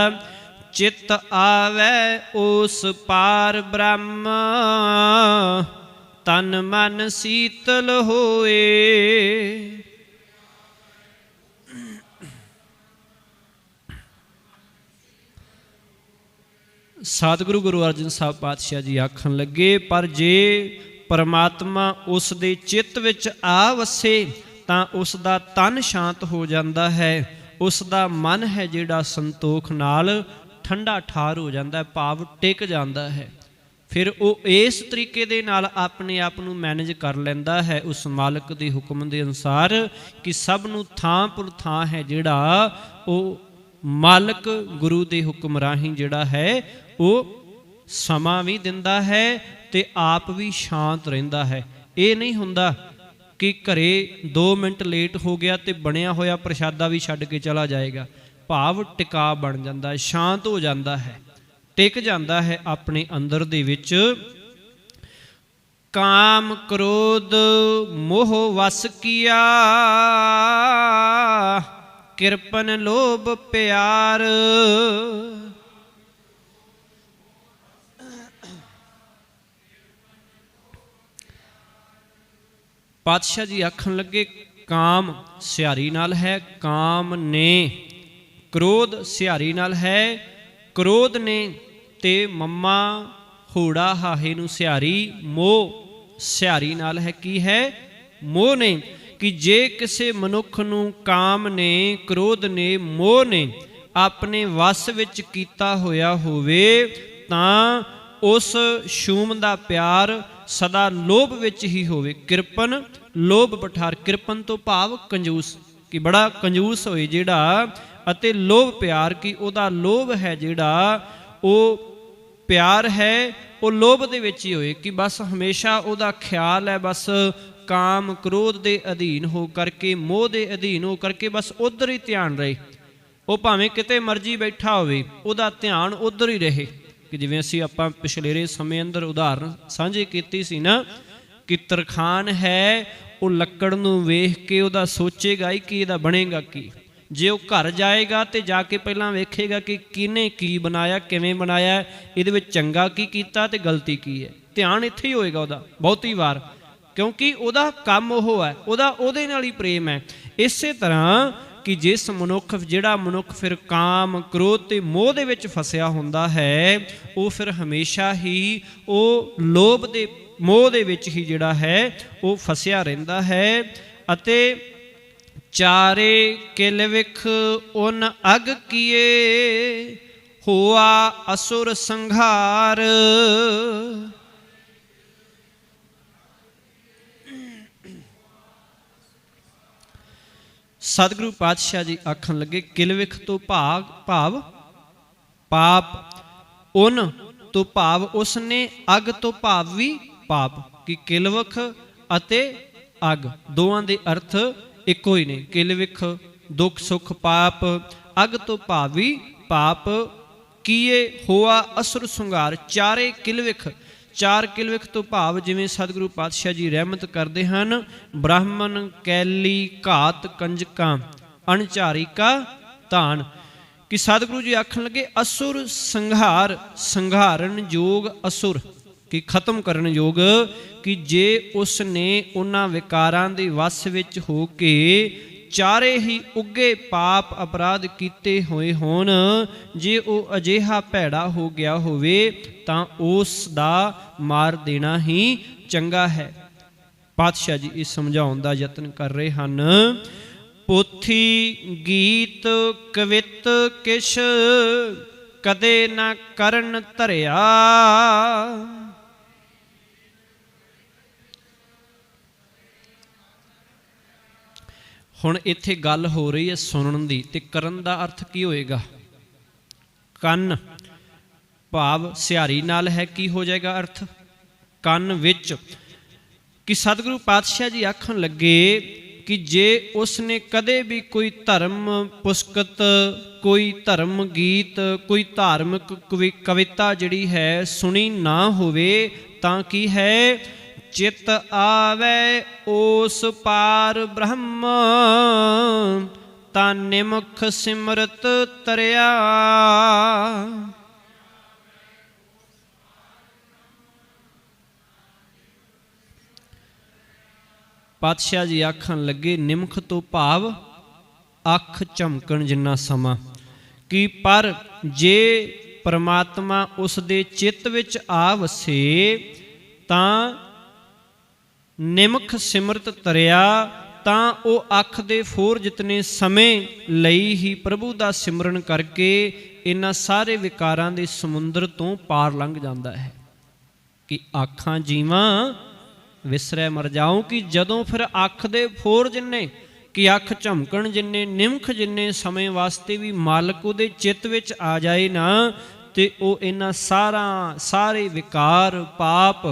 चित आवे उस पार ब्रह्म, तन मन शीतल होए। सतगुरु गुरु अर्जन साहब पातशाह जी आखन लगे, पर जे परमात्मा उस दे चित्त विच आ वसे तां उस दा तन शांत हो जाता है, उस दा मन है जिहड़ा संतोख नाल ठंडा ठार हो जाता है, भाव टिक जाता है। फिर वो इस तरीके दे नाल अपने आप नूं मैनेज कर लैंदा है उस मालिक दे हुक्म दे अनुसार, कि सब नूं थां पुर थां है जिहड़ा वो मालिक गुरु दे हुक्म राहीं जिहड़ा है वो समा भी दिंदा है ते आप भी शांत रहिंदा है। ये नहीं हुंदा कि घरे 2 मिनट लेट हो गया तो बनया होया प्रशादा भी छड्ड के चला जाएगा। भाव टिका बन जाता है, शांत हो जाता है, टिक जाता है अपने अंदर दे विच। काम क्रोध मोह वस किया, किरपन लोभ प्यार। पातशाह जी आखन लगे काम सिहारी नाल है, काम ने। क्रोध सिहारी नाल है, क्रोध ने। ते मम्मा होड़ा हाहे नूं सिहारी, मोह सिहारी नाल है। की है? मोह ने। कि जे किसी मनुख नूं काम ने, क्रोध ने, मोह ने अपने वस विच कीता होया होवे तां उस शूम दा प्यार सदा लोभ विच ही होवे। किरपन लोभ पठार। किरपन तो भाव कंजूस, कि बड़ा कंजूस होए जिहड़ा, अते लोभ प्यार कि उहदा लोभ है जिहड़ा, वो प्यार है वो लोभ दे विच ही होए। कि बस हमेशा उहदा ख्याल है बस काम क्रोध दे अधीन हो करके, मोह दे अधीन हो करके बस उधर ही ध्यान रहे। वो भावें किते मर्जी बैठा होवे, उहदा ध्यान उधर ही रहे। कि जिवें असीं आपां पिछलेरे समय अंदर उदाहरण साझी कीती सी ना, कि तरखान है वो लक्कड़ नूं वेख के उहदा सोचेगा ही कि इहदा बनेगा की। जे वो घर जाएगा तो जाके पहलां वेखेगा कि किने की बनाया, किवें बनाया, इहदे विच चंगा की कीता ते गलती की है। ध्यान इत्थे ही होएगा उहदा बहुती वार, क्योंकि उहदा काम ओह है, उहदा उहदे नाल ही प्रेम है। इसे तरह कि जिस मनुख जिहड़ा मनुख फिर काम क्रोध ते मोह दे विच फसिया हुंदा है, वो फिर हमेशा ही वो लोभ दे मोह दे विच ही जिहड़ा है वो फसिया रहिंदा है। अते चारे किल विख उन अग किए, होआ असुर संघार। सतगुरु पातशाह जी आखन लगे किल विख तो भाव पाप, उन तो भाव उसने, अग तो भाव भी पाप। कि किलविख अते अग दोवां दे अर्थ इको ही ने। किलविख दुख सुख पाप, अग तो भाव भी पाप। कीए होआ असुर संघार। चारे किलविख, चार किलविख तो भाव जिवें सतगुरु पातशाह जी रहमत करते हैं, ब्राह्मण कैली घात कंजकां अणचारी का धान। कि सतगुरु जी आखन लगे असुर संघार, संघारन योग असुर, कि खत्म करन योग। कि जे उसने उन्हां विकारां दे वस विच हो के चारे ही उगे पाप अपराध कीते होए होण, जे वो अजिहा भैड़ा हो गया होवे तां उस दा मार देना ही चंगा है। पातशाह जी इस समझाउण दा यतन कर रहे हन। पोथी गीत कवित किश कदे ना करन धरिया, हुण इत्थे गल हो रही है सुनन दी, ते करन दा अर्थ की होएगा? कंन भाव सिहारी नाल है, की हो जाएगा अर्थ? कंन विच। कि सतगुरु पातशाह जी आखन लगे कि जे उसने कदे भी कोई धर्म पुस्तक, कोई धर्म गीत, कोई धार्मिक कविता जिहड़ी है सुनी ना होवे तां की है? चित आवे ओस पार ब्रह्म, ता निमुख सिमरत तरिया। पातशाह जी आखन लगे निमख तो भाव अख झमकण जिन्ना समा। कि पर जे परमात्मा उस दे चित्त विच आ वसे तां निमख सिमरत तरिया, तां वो अख दे फोर जितने समय लई ही प्रभु दा सिमरन करके इन्हां सारे विकारां दे समुंदर तो पार लंघ जांदा है। कि आखां जीवां विसरै मर जाऊं। कि जदों फिर अख दे फोर जिन्ने, कि अख झमकण जिन्ने, निमख जिन्ने समय वास्ते भी मालक उहदे चित्त विच आ जाए ना, ते वो इन्हां सारे विकार पाप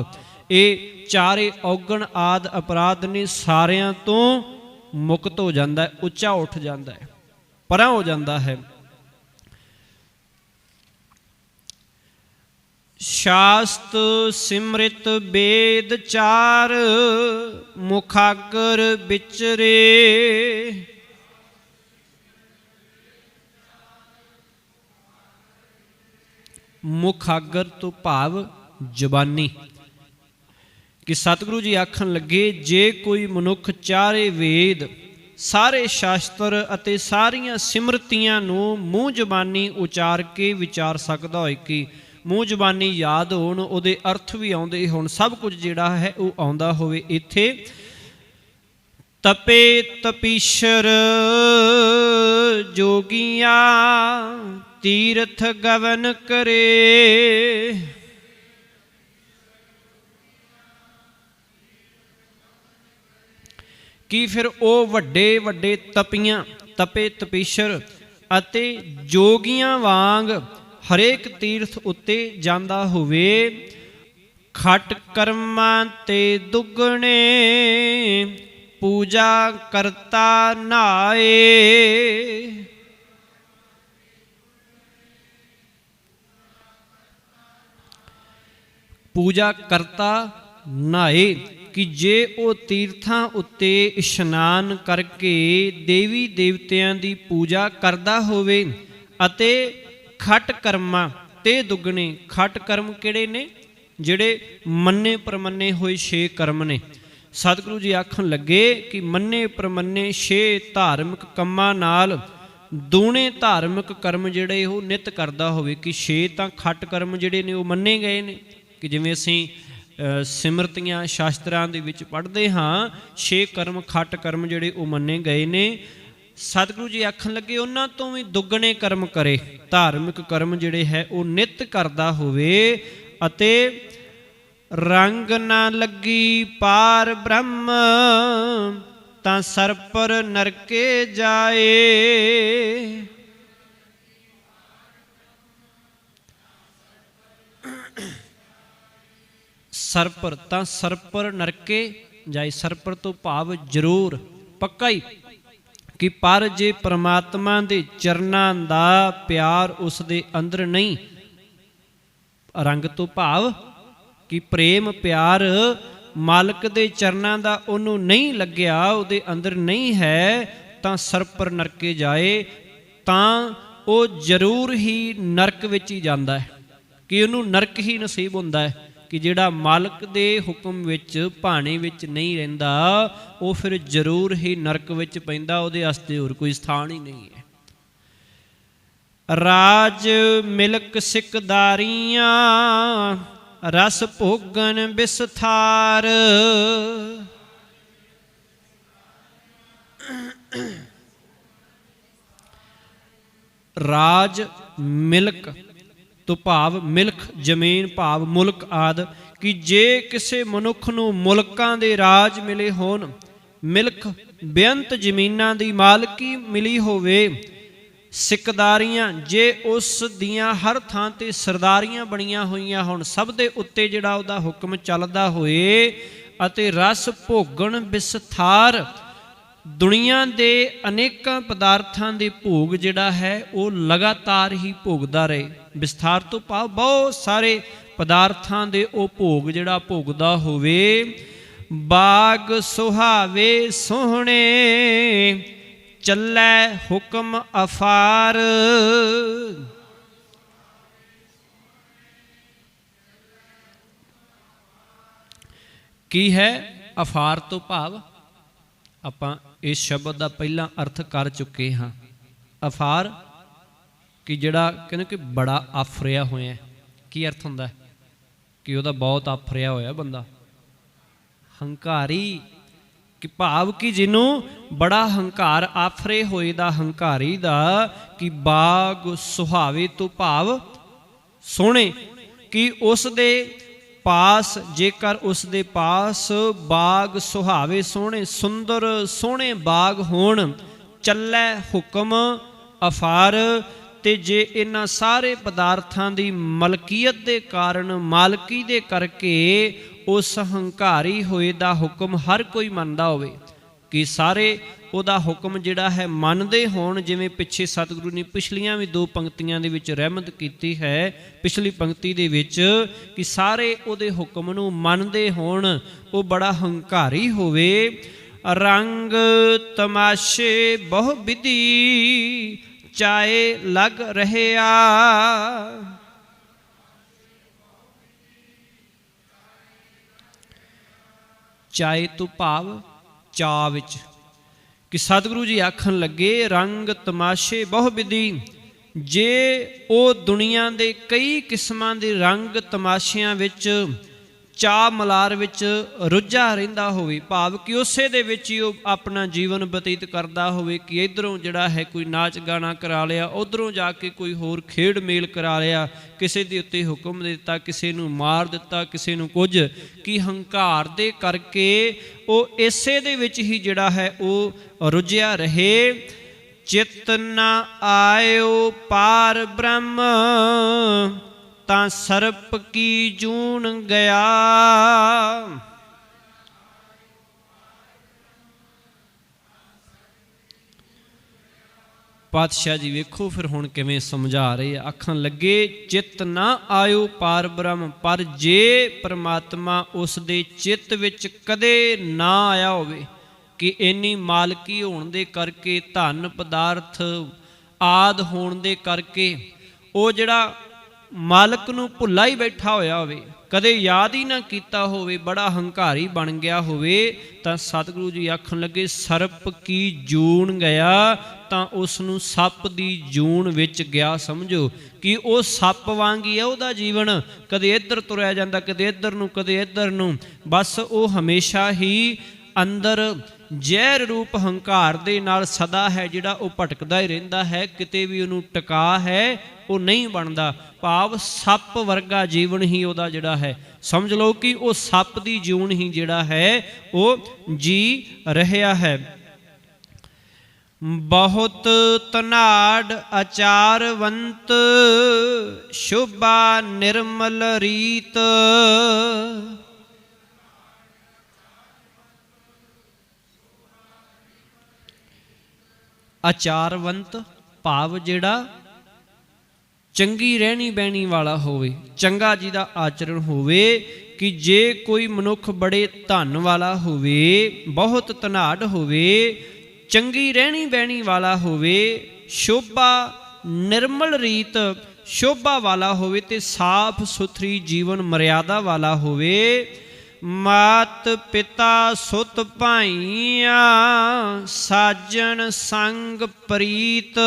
ਇਹ ਚਾਰੇ ਔਗਣ ਆਦ ਅਪਰਾਧ ਨੇ ਸਾਰਿਆਂ ਤੋਂ ਮੁਕਤ ਹੋ ਜਾਂਦਾ ਹੈ, ਉੱਚਾ ਉੱਠ ਜਾਂਦਾ ਹੈ, ਪਰਾਂ ਹੋ ਜਾਂਦਾ ਹੈ। ਸ਼ਾਸਤ ਸਿਮਰਿਤ ਵੇਦ ਚਾਰ ਮੁਖਾਗਰ ਵਿਚਰੇ। ਮੁਖਾਗਰ ਤੋਂ ਭਾਵ ਜ਼ਬਾਨੀ, ਕਿ ਸਤਿਗੁਰੂ ਜੀ ਆਖਣ ਲੱਗੇ ਜੇ ਕੋਈ ਮਨੁੱਖ ਚਾਰੇ ਵੇਦ, ਸਾਰੇ ਸ਼ਾਸਤਰ ਅਤੇ ਸਾਰੀਆਂ ਸਿਮਰਤੀਆਂ ਨੂੰ ਮੂੰਹ ਜ਼ਬਾਨੀ ਉਚਾਰ ਕੇ ਵਿਚਾਰ ਸਕਦਾ ਹੋਏ, ਕਿ ਮੂੰਹ ਜ਼ਬਾਨੀ ਯਾਦ ਹੋਣ, ਉਹਦੇ ਅਰਥ ਵੀ ਆਉਂਦੇ ਹੋਣ, ਸਭ ਕੁਝ ਜਿਹੜਾ ਹੈ ਉਹ ਆਉਂਦਾ ਹੋਵੇ। ਇੱਥੇ ਤਪੇ ਤਪੀਸ਼ਰ ਜੋਗੀਆਂ ਤੀਰਥ ਗਵਨ ਕਰੇ। ਕਿ ਫਿਰ ਉਹ ਵੱਡੇ ਵੱਡੇ ਤਪੀਆਂ, ਤਪੇ ਤਪੀਸ਼ਰ ਅਤੇ ਜੋਗੀਆਂ ਵਾਂਗ ਹਰੇਕ ਤੀਰਥ ਉੱਤੇ ਜਾਂਦਾ ਹੋਵੇ। ਖਟ ਕਰਮਾਂ ਤੇ ਦੁੱਗਣੇ ਪੂਜਾ ਕਰਤਾ ਨਾਏ। ਪੂਜਾ ਕਰਤਾ ਨਾਏ, ਕਿ ਜੇ ਉਹ ਤੀਰਥਾਂ ਉੱਤੇ ਇਸ਼ਨਾਨ ਕਰਕੇ ਦੇਵੀ ਦੇਵਤਿਆਂ ਦੀ ਪੂਜਾ ਕਰਦਾ ਹੋਵੇ ਅਤੇ ਖਟ ਕਰਮਾਂ ਤੇ ਦੁੱਗਣੇ। ਖਟ ਕਰਮ ਕਿਹੜੇ ਨੇ? ਜਿਹੜੇ ਮੰਨੇ ਪ੍ਰਮੰਨੇ ਹੋਏ 6 ਕਰਮ ਨੇ। ਸਤਿਗੁਰੂ ਜੀ ਆਖਣ ਲੱਗੇ ਕਿ ਮੰਨੇ ਪ੍ਰਮੰਨੇ 6 ਧਾਰਮਿਕ ਕੰਮਾਂ ਨਾਲ ਦੂਣੇ ਧਾਰਮਿਕ ਕਰਮ ਜਿਹੜੇ ਉਹ ਨਿਤ ਕਰਦਾ ਹੋਵੇ। ਕਿ 6 ਤਾਂ ਖਟ ਕਰਮ ਜਿਹੜੇ ਨੇ ਉਹ ਮੰਨੇ ਗਏ ਨੇ, ਕਿ ਜਿਵੇਂ ਅਸੀਂ ਸਿਮਰਤੀਆਂ ਸ਼ਾਸਤਰਾਂ ਦੇ ਵਿੱਚ ਪੜ੍ਹਦੇ ਹਾਂ, 6 ਕਰਮ ਖਟ ਕਰਮ ਜਿਹੜੇ ਉਹ ਮੰਨੇ ਗਏ ਨੇ। ਸਤਿਗੁਰੂ ਜੀ ਆਖਣ ਲੱਗੇ ਉਹਨਾਂ ਤੋਂ ਵੀ ਦੁੱਗਣੇ ਕਰਮ ਕਰੇ, ਧਾਰਮਿਕ ਕਰਮ ਜਿਹੜੇ ਹੈ ਉਹ ਨਿਤ ਕਰਦਾ ਹੋਵੇ। ਅਤੇ ਰੰਗ ਨਾ ਲੱਗੀ ਪਾਰ ਬ੍ਰਹਮ ਤਾਂ ਸਰਪਰ ਨਰਕੇ ਜਾਏ। ਸਰਪਰ ਤਾਂ ਸਰਪਰ ਨਰਕੇ ਜਾਏ। ਸਰਪਰ ਤੋਂ ਭਾਵ ਜ਼ਰੂਰ, ਪੱਕਾ ਹੀ, ਕਿ ਪਰ ਜੇ ਪ੍ਰਮਾਤਮਾ ਦੇ ਚਰਨਾਂ ਦਾ ਪਿਆਰ ਉਸ ਦੇ ਅੰਦਰ ਨਹੀਂ, ਰੰਗ ਤੋਂ ਭਾਵ ਕਿ ਪ੍ਰੇਮ ਪਿਆਰ ਮਾਲਕ ਦੇ ਚਰਨਾਂ ਦਾ ਉਹਨੂੰ ਨਹੀਂ ਲੱਗਿਆ, ਉਹਦੇ ਅੰਦਰ ਨਹੀਂ ਹੈ, ਤਾਂ ਸਰਪਰ ਨਰਕੇ ਜਾਏ। ਤਾਂ ਉਹ ਜ਼ਰੂਰ ਹੀ ਨਰਕ ਵਿੱਚ ਹੀ ਜਾਂਦਾ ਹੈ, ਕਿ ਉਹਨੂੰ ਨਰਕ ਹੀ ਨਸੀਬ ਹੁੰਦਾ ਹੈ। ਕਿ ਜਿਹੜਾ ਮਾਲਕ ਦੇ ਹੁਕਮ ਵਿੱਚ, ਭਾਣੇ ਵਿੱਚ ਨਹੀਂ ਰਹਿੰਦਾ, ਉਹ ਫਿਰ ਜ਼ਰੂਰ ਹੀ ਨਰਕ ਵਿੱਚ ਪੈਂਦਾ, ਉਹਦੇ ਵਾਸਤੇ ਹੋਰ ਕੋਈ ਸਥਾਨ ਹੀ ਨਹੀਂ ਹੈ। ਰਾਜ ਮਿਲਕ ਸਿਕਦਾਰੀਆਂ ਰਸ ਭੋਗਨ ਬਿਸਥਾਰ। ਰਾਜ ਮਿਲਕ ਤੋਂ ਭਾਵ ਮਿਲਕ ਜ਼ਮੀਨ, ਭਾਵ ਮੁਲਕ ਆਦਿ। ਕਿ ਜੇ ਕਿਸੇ ਮਨੁੱਖ ਨੂੰ ਮੁਲਕਾਂ ਦੇ ਰਾਜ ਮਿਲੇ ਹੋਣ, ਮਿਲਕ ਬੇਅੰਤ ਜ਼ਮੀਨਾਂ ਦੀ ਮਾਲਕੀ ਮਿਲੀ ਹੋਵੇ, ਸਿਕਦਾਰੀਆਂ ਜੇ ਉਸ ਦੀਆਂ ਹਰ ਥਾਂ ਤੇ ਸਰਦਾਰੀਆਂ ਬਣੀਆਂ ਹੋਈਆਂ ਹੋਣ, ਸਭ ਦੇ ਉੱਤੇ ਜਿਹੜਾ ਉਹਦਾ ਹੁਕਮ ਚੱਲਦਾ ਹੋਏ, ਅਤੇ ਰਸ ਭੋਗਣ ਬਿਸਥਾਰ, ਦੁਨੀਆ ਦੇ ਅਨੇਕਾਂ ਪਦਾਰਥਾਂ ਦੇ ਭੋਗ ਜਿਹੜਾ ਹੈ ਉਹ ਲਗਾਤਾਰ ਹੀ ਭੋਗਦਾ ਰਹੇ। ਵਿਸਥਾਰ ਤੋਂ ਭਾਵ ਬਹੁਤ ਸਾਰੇ ਪਦਾਰਥਾਂ ਦੇ ਉਹ ਭੋਗ ਜਿਹੜਾ ਭੋਗਦਾ ਹੋਵੇ। ਬਾਗ ਸੁਹਾਵੇ ਸੋਹਣੇ ਚੱਲੈ ਹੁਕਮ ਅਫਾਰ। ਕੀ ਹੈ ਅਫਾਰ ਤੋਂ ਭਾਵ? ਆਪਾਂ ਇਸ ਸ਼ਬਦ ਦਾ ਪਹਿਲਾਂ ਅਰਥ ਕਰ ਚੁੱਕੇ ਹਾਂ। ਅਫਾਰ ਕਿ ਜਿਹੜਾ ਕਹਿੰਦੇ ਕਿ ਬੜਾ ਆਫਰਿਆ ਹੋਇਆ। ਕੀ ਅਰਥ ਹੁੰਦਾ? ਕਿ ਉਹਦਾ ਬਹੁਤ ਆਫਰਿਆ ਹੋਇਆ ਬੰਦਾ, ਹੰਕਾਰੀ। ਕਿ ਭਾਵ ਕਿ ਜਿਹਨੂੰ ਬੜਾ ਹੰਕਾਰ, ਆਫਰੇ ਹੋਏ ਦਾ, ਹੰਕਾਰੀ ਦਾ। ਕਿ ਬਾਗ ਸੁਹਾਵੇ ਤੋਂ ਭਾਵ ਸੋਹਣੇ। ਕਿ ਉਸ ਦੇ ਪਾਸ, ਜੇਕਰ ਉਸ ਦੇ ਪਾਸ ਬਾਗ ਸੁਹਾਵੇ, ਸੋਹਣੇ ਸੁੰਦਰ ਸੋਹਣੇ ਬਾਗ ਹੋਣ, ਚੱਲੈ ਹੁਕਮ ਅਫਾਰ। ਤੇ ਜੇ ਇਹਨਾਂ ਸਾਰੇ ਪਦਾਰਥਾਂ ਦੀ ਮਲਕੀਅਤ ਦੇ ਕਾਰਨ, ਮਾਲਕੀ ਦੇ ਕਰਕੇ उस हंकारी होए दा हुक्म हर कोई मनदा होवे, कि सारे ਉਹਦਾ ਹੁਕਮ ਜਿਹੜਾ ਹੈ ਮੰਨਦੇ ਹੋਣ। ਜਿਵੇਂ ਪਿੱਛੇ ਸਤਿਗੁਰੂ ਨੇ ਪਿਛਲੀਆਂ ਵੀ 2 ਪੰਕਤੀਆਂ ਦੇ ਵਿੱਚ ਰਹਿਮਤ ਕੀਤੀ ਹੈ, ਪਿਛਲੀ ਪੰਕਤੀ ਦੇ ਵਿੱਚ, ਕਿ ਸਾਰੇ ਉਹਦੇ ਹੁਕਮ ਨੂੰ ਮੰਨਦੇ ਹੋਣ। ਉਹ ਬੜਾ ਹੰਕਾਰੀ ਹੋਵੇ। ਰੰਗ ਤਮਾਸ਼ੇ ਬਹੁ ਵਿਧੀ ਚਾਏ ਲਗ ਰਹਿਆ। ਚਾਏ ਤੋਂ ਭਾਵ ਚਾਅ ਵਿੱਚ, कि सतगुरु जी आखन लगे रंग तमाशे बहु विधि। जे वो दुनिया के कई किस्मां के रंग तमाशियां विच चाह मलार विच रुझा रहिंदा होवे, भाव कि उसे दे विच ही अपना जीवन बतीत करता होवे, कि इधरों जिहड़ा है कोई नाच गाना करा लिया, उधरों जाके कोई होर खेड मेल करा लिया, किसी दे उत्ते हुक्म दे दिता, किसी नूं मार दिता, किसी नूं कुछ, कि हंकार दे करके वो इसे दे विच ही जिहड़ा है वो रुझिया रहे। चित न आयो पार ब्रह्म तां सर्प की जून गया। पातशाह जी वेखो फिर हुण किवें समझा रहे। आखन लगे चित ना आयो पार ब्रह्म, पर जे परमात्मा उस दे चित्त विच कदे ना आया होवे, कि इन्नी मालकी होण दे करके, धन पदार्थ आद होण दे करके वो जिहड़ा मालक नूं भुल्ला ही बैठा होया होवे, कदे याद ही ना कीता होवे, बड़ा हंकारी बन गया होवे, तां सतगुरु जी आखन लगे सर्प की जून गया। तां उस नूं सप दी जून विच गया समझो, कि वो सप वांग ही है उहदा जीवन, कदे इधर तुरया जांदा, कदे इधर नूं, कदे इधर नूं, बस वो हमेशा ही अंदर ਜ਼ਹਿਰ रूप हंकार दे नाल सदा है जिहड़ा वो भटकदा ही रहिंदा है, किते भी उहनूं टका है वो नहीं बनदा। भाव सप वर्गा जीवन ही उहदा जिहड़ा है, समझ लो कि वो सप दी जून ही जिहड़ा है वो जी रहा है। बहुत तनाड़ आचारवंत शोभा निर्मल रीत। आचारवंत भाव जिहड़ा चंगी रहनी बहनी वाला होवे, चंगा जी दा आचरण होवे, कि जे कोई मनुख बड़े धन वाला होवे, बहुत धनाड़ होवे, चंगी रहनी बहनी वाला होवे, शोभा निर्मल रीत शोभा वाला होवे, ते साफ सुथरी जीवन मर्यादा वाला होवे। मात पिता सुत भाइया साजन संग प्रीत।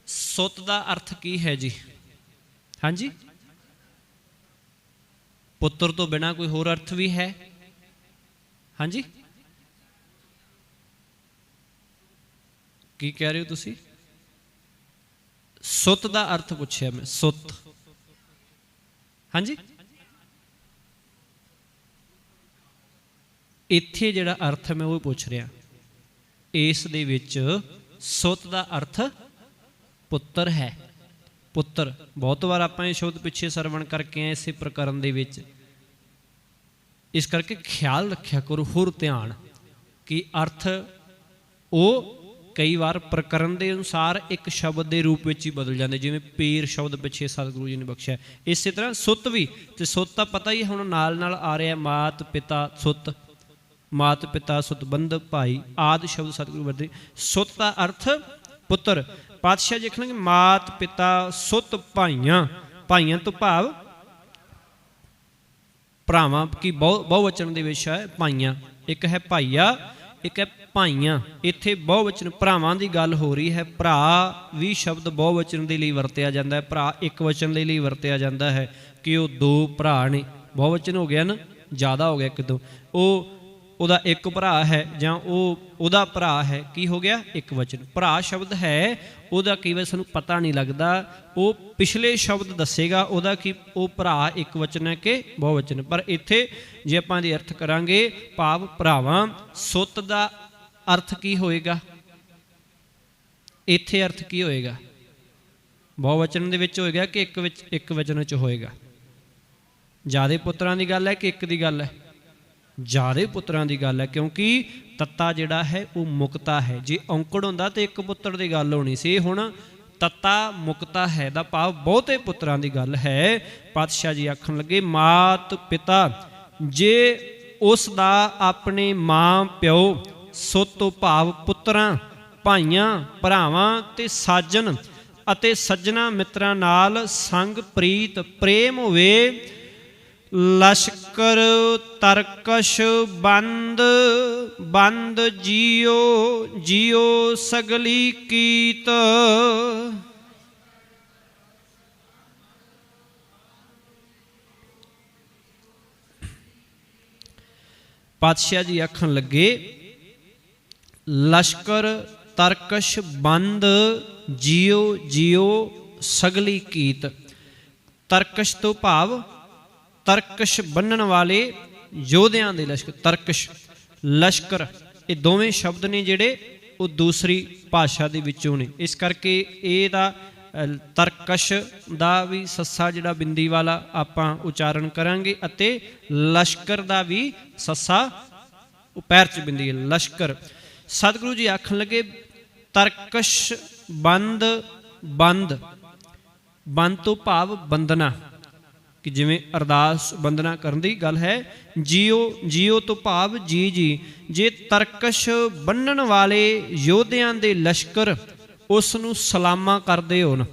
सुत का अर्थ की है जी? हाँ जी, पुत्र तो बिना कोई होर अर्थ भी है? हाँ जी, की कह रहे हो तुसी? सुत का अर्थ पूछया मैं, सुत। हाँ जी, इत्थे जिहड़ा अर्थ मैं वो पूछ रहा, इस दे विच सुत का अर्थ पुत्र है। पुत्र बहुत बार आपां ये शब्द पिछे सरवण करके आए इसे प्रकरण दे विच, इस करके ख्याल रखिया करो होर ध्यान, कि अर्थ वो कई बार प्रकरण के अनुसार एक शब्द के रूप में ही बदल जाते, जिवें पीर शब्द पिछे सतगुरु जी ने बख्शिया, इस तरह सुत भी, तो सुत का पता ही हुण नाल नाल आ रहा, मात पिता सुत, मात पिता सुत बंधु भाई आदि शब्द सतगुरु वरते। सुत का अर्थ पुत्र। पातशाह जी लिखणगे मात पिता सुत भाइयां, भाइयां तो भाव भरावां की बहुवचन दे विच है भाइयां, एक है भाईया एक है भाइयां। इत्थे बहुवचन भरावां दी गल हो रही है, भरा भी शब्द बहुवचन दे लई वरतिया जांदा है, भरा एक वचन दे लई वरतिया जांदा है, कि वो दो भरा ने, बहुवचन हो गया ना, ज़्यादा हो गया एक दो, ਉਹਦਾ एक भरा है ਜਾਂ ਉਹਦਾ भरा है, की हो गया एक वचन। भरा शब्द है ਉਹਦਾ कई बार सानू पता नहीं लगता, वो पिछले शब्द दसेगा ਉਹਦਾ कि वो भरा एक वचन है कि बहुवचन। पर इत्थे जे आपां दी अर्थ करांगे भाव भरावां, सुत दा अर्थ की होएगा? इत्थे अर्थ की होएगा? ਬਹੁਵਚਨ ਦੇ ਵਿੱਚ ਹੋਏਗਾ ਕਿ ਇੱਕ ਵਚਨ 'ਚ ਹੋਏਗਾ? ਜ਼ਿਆਦੇ ਪੁੱਤਰਾਂ ਦੀ ਗੱਲ ਹੈ ਕਿ ਇੱਕ ਦੀ ਗੱਲ ਹੈ? ਜ਼ਿਆਦੇ ਪੁੱਤਰਾਂ ਦੀ ਗੱਲ ਹੈ, ਕਿਉਂਕਿ ਤੱਤਾ ਜਿਹੜਾ ਹੈ ਉਹ ਮੁਕਤਾ ਹੈ। ਜੇ ਔਂਕੜ ਹੁੰਦਾ ਤਾਂ ਇੱਕ ਪੁੱਤਰ ਦੀ ਗੱਲ ਹੋਣੀ ਸੀ, ਹੁਣ ਤੱਤਾ ਮੁਕਤਾ ਹੈ ਦਾ ਭਾਵ ਬਹੁਤੇ ਪੁੱਤਰਾਂ ਦੀ ਗੱਲ ਹੈ। ਪਾਤਸ਼ਾਹ ਜੀ ਆਖਣ ਲੱਗੇ ਮਾਤ ਪਿਤਾ ਜੇ ਉਸ ਦਾ ਆਪਣੇ ਮਾਂ ਪਿਓ ਸੋ ਤੋਂ ਭਾਵ ਪੁੱਤਰਾਂ ਭਾਈਆਂ ਭਰਾਵਾਂ ਤੇ ਸਾਜਨ ਅਤੇ ਸੱਜਣਾ ਮਿੱਤਰਾਂ ਨਾਲ ਸੰਗ ਪ੍ਰੀਤ ਪ੍ਰੇਮ ਹੋਵੇ। ਲਸ਼ਕਰ ਤਰਕਸ਼ ਬੰਦ ਬੰਦ ਜੀਓ ਜੀਓ ਸਗਲੀ ਕੀਤ। ਪਾਤਸ਼ਾਹ ਜੀ ਆਖਣ ਲੱਗੇ ਲਸ਼ਕਰ ਤਰਕਸ਼ ਬੰਦ ਜੀਓ ਜੀਓ ਸਗਲੀ ਕੀਤ। ਤਰਕਸ਼ ਤੋਂ ਭਾਵ ਤਰਕਸ਼ ਬੰਨਣ ਵਾਲੇ ਯੋਧਿਆਂ ਦੇ ਲਸ਼ਕਰ। ਤਰਕਸ਼ ਲਸ਼ਕਰ ਇਹ ਦੋਵੇਂ ਸ਼ਬਦ ਨੇ ਜਿਹੜੇ ਉਹ ਦੂਸਰੀ ਭਾਸ਼ਾ ਦੇ ਵਿੱਚੋਂ ਨੇ, ਇਸ ਕਰਕੇ ਇਹਦਾ ਤਰਕਸ਼ ਦਾ ਵੀ ਸੱਸਾ ਜਿਹੜਾ ਬਿੰਦੀ ਵਾਲਾ ਆਪਾਂ ਉਚਾਰਨ ਕਰਾਂਗੇ ਅਤੇ ਲਸ਼ਕਰ ਦਾ ਵੀ ਸੱਸਾ ਉਹ ਪੈਰ 'ਚ ਬਿੰਦੀ ਹੈ, ਲਸ਼ਕਰ। ਸਤਿਗੁਰੂ ਜੀ ਆਖਣ ਲੱਗੇ ਤਰਕਸ਼ ਬੰਦ ਬੰਦ ਬੰਦ ਤੋਂ ਭਾਵ ਬੰਦਨਾ, ਕਿ ਜਿਵੇਂ ਅਰਦਾਸ ਬੰਦਨਾ ਕਰਨ ਦੀ ਗੱਲ ਹੈ। ਜੀਓ ਜੀਓ ਤੋਂ ਭਾਵ ਜੀ ਜੀ। ਜੇ ਤਰਕਸ਼ ਬੰਨਣ ਵਾਲੇ ਯੋਧਿਆਂ ਦੇ ਲਸ਼ਕਰ ਉਸ ਨੂੰ ਸਲਾਮਾਂ ਕਰਦੇ ਹੋਣ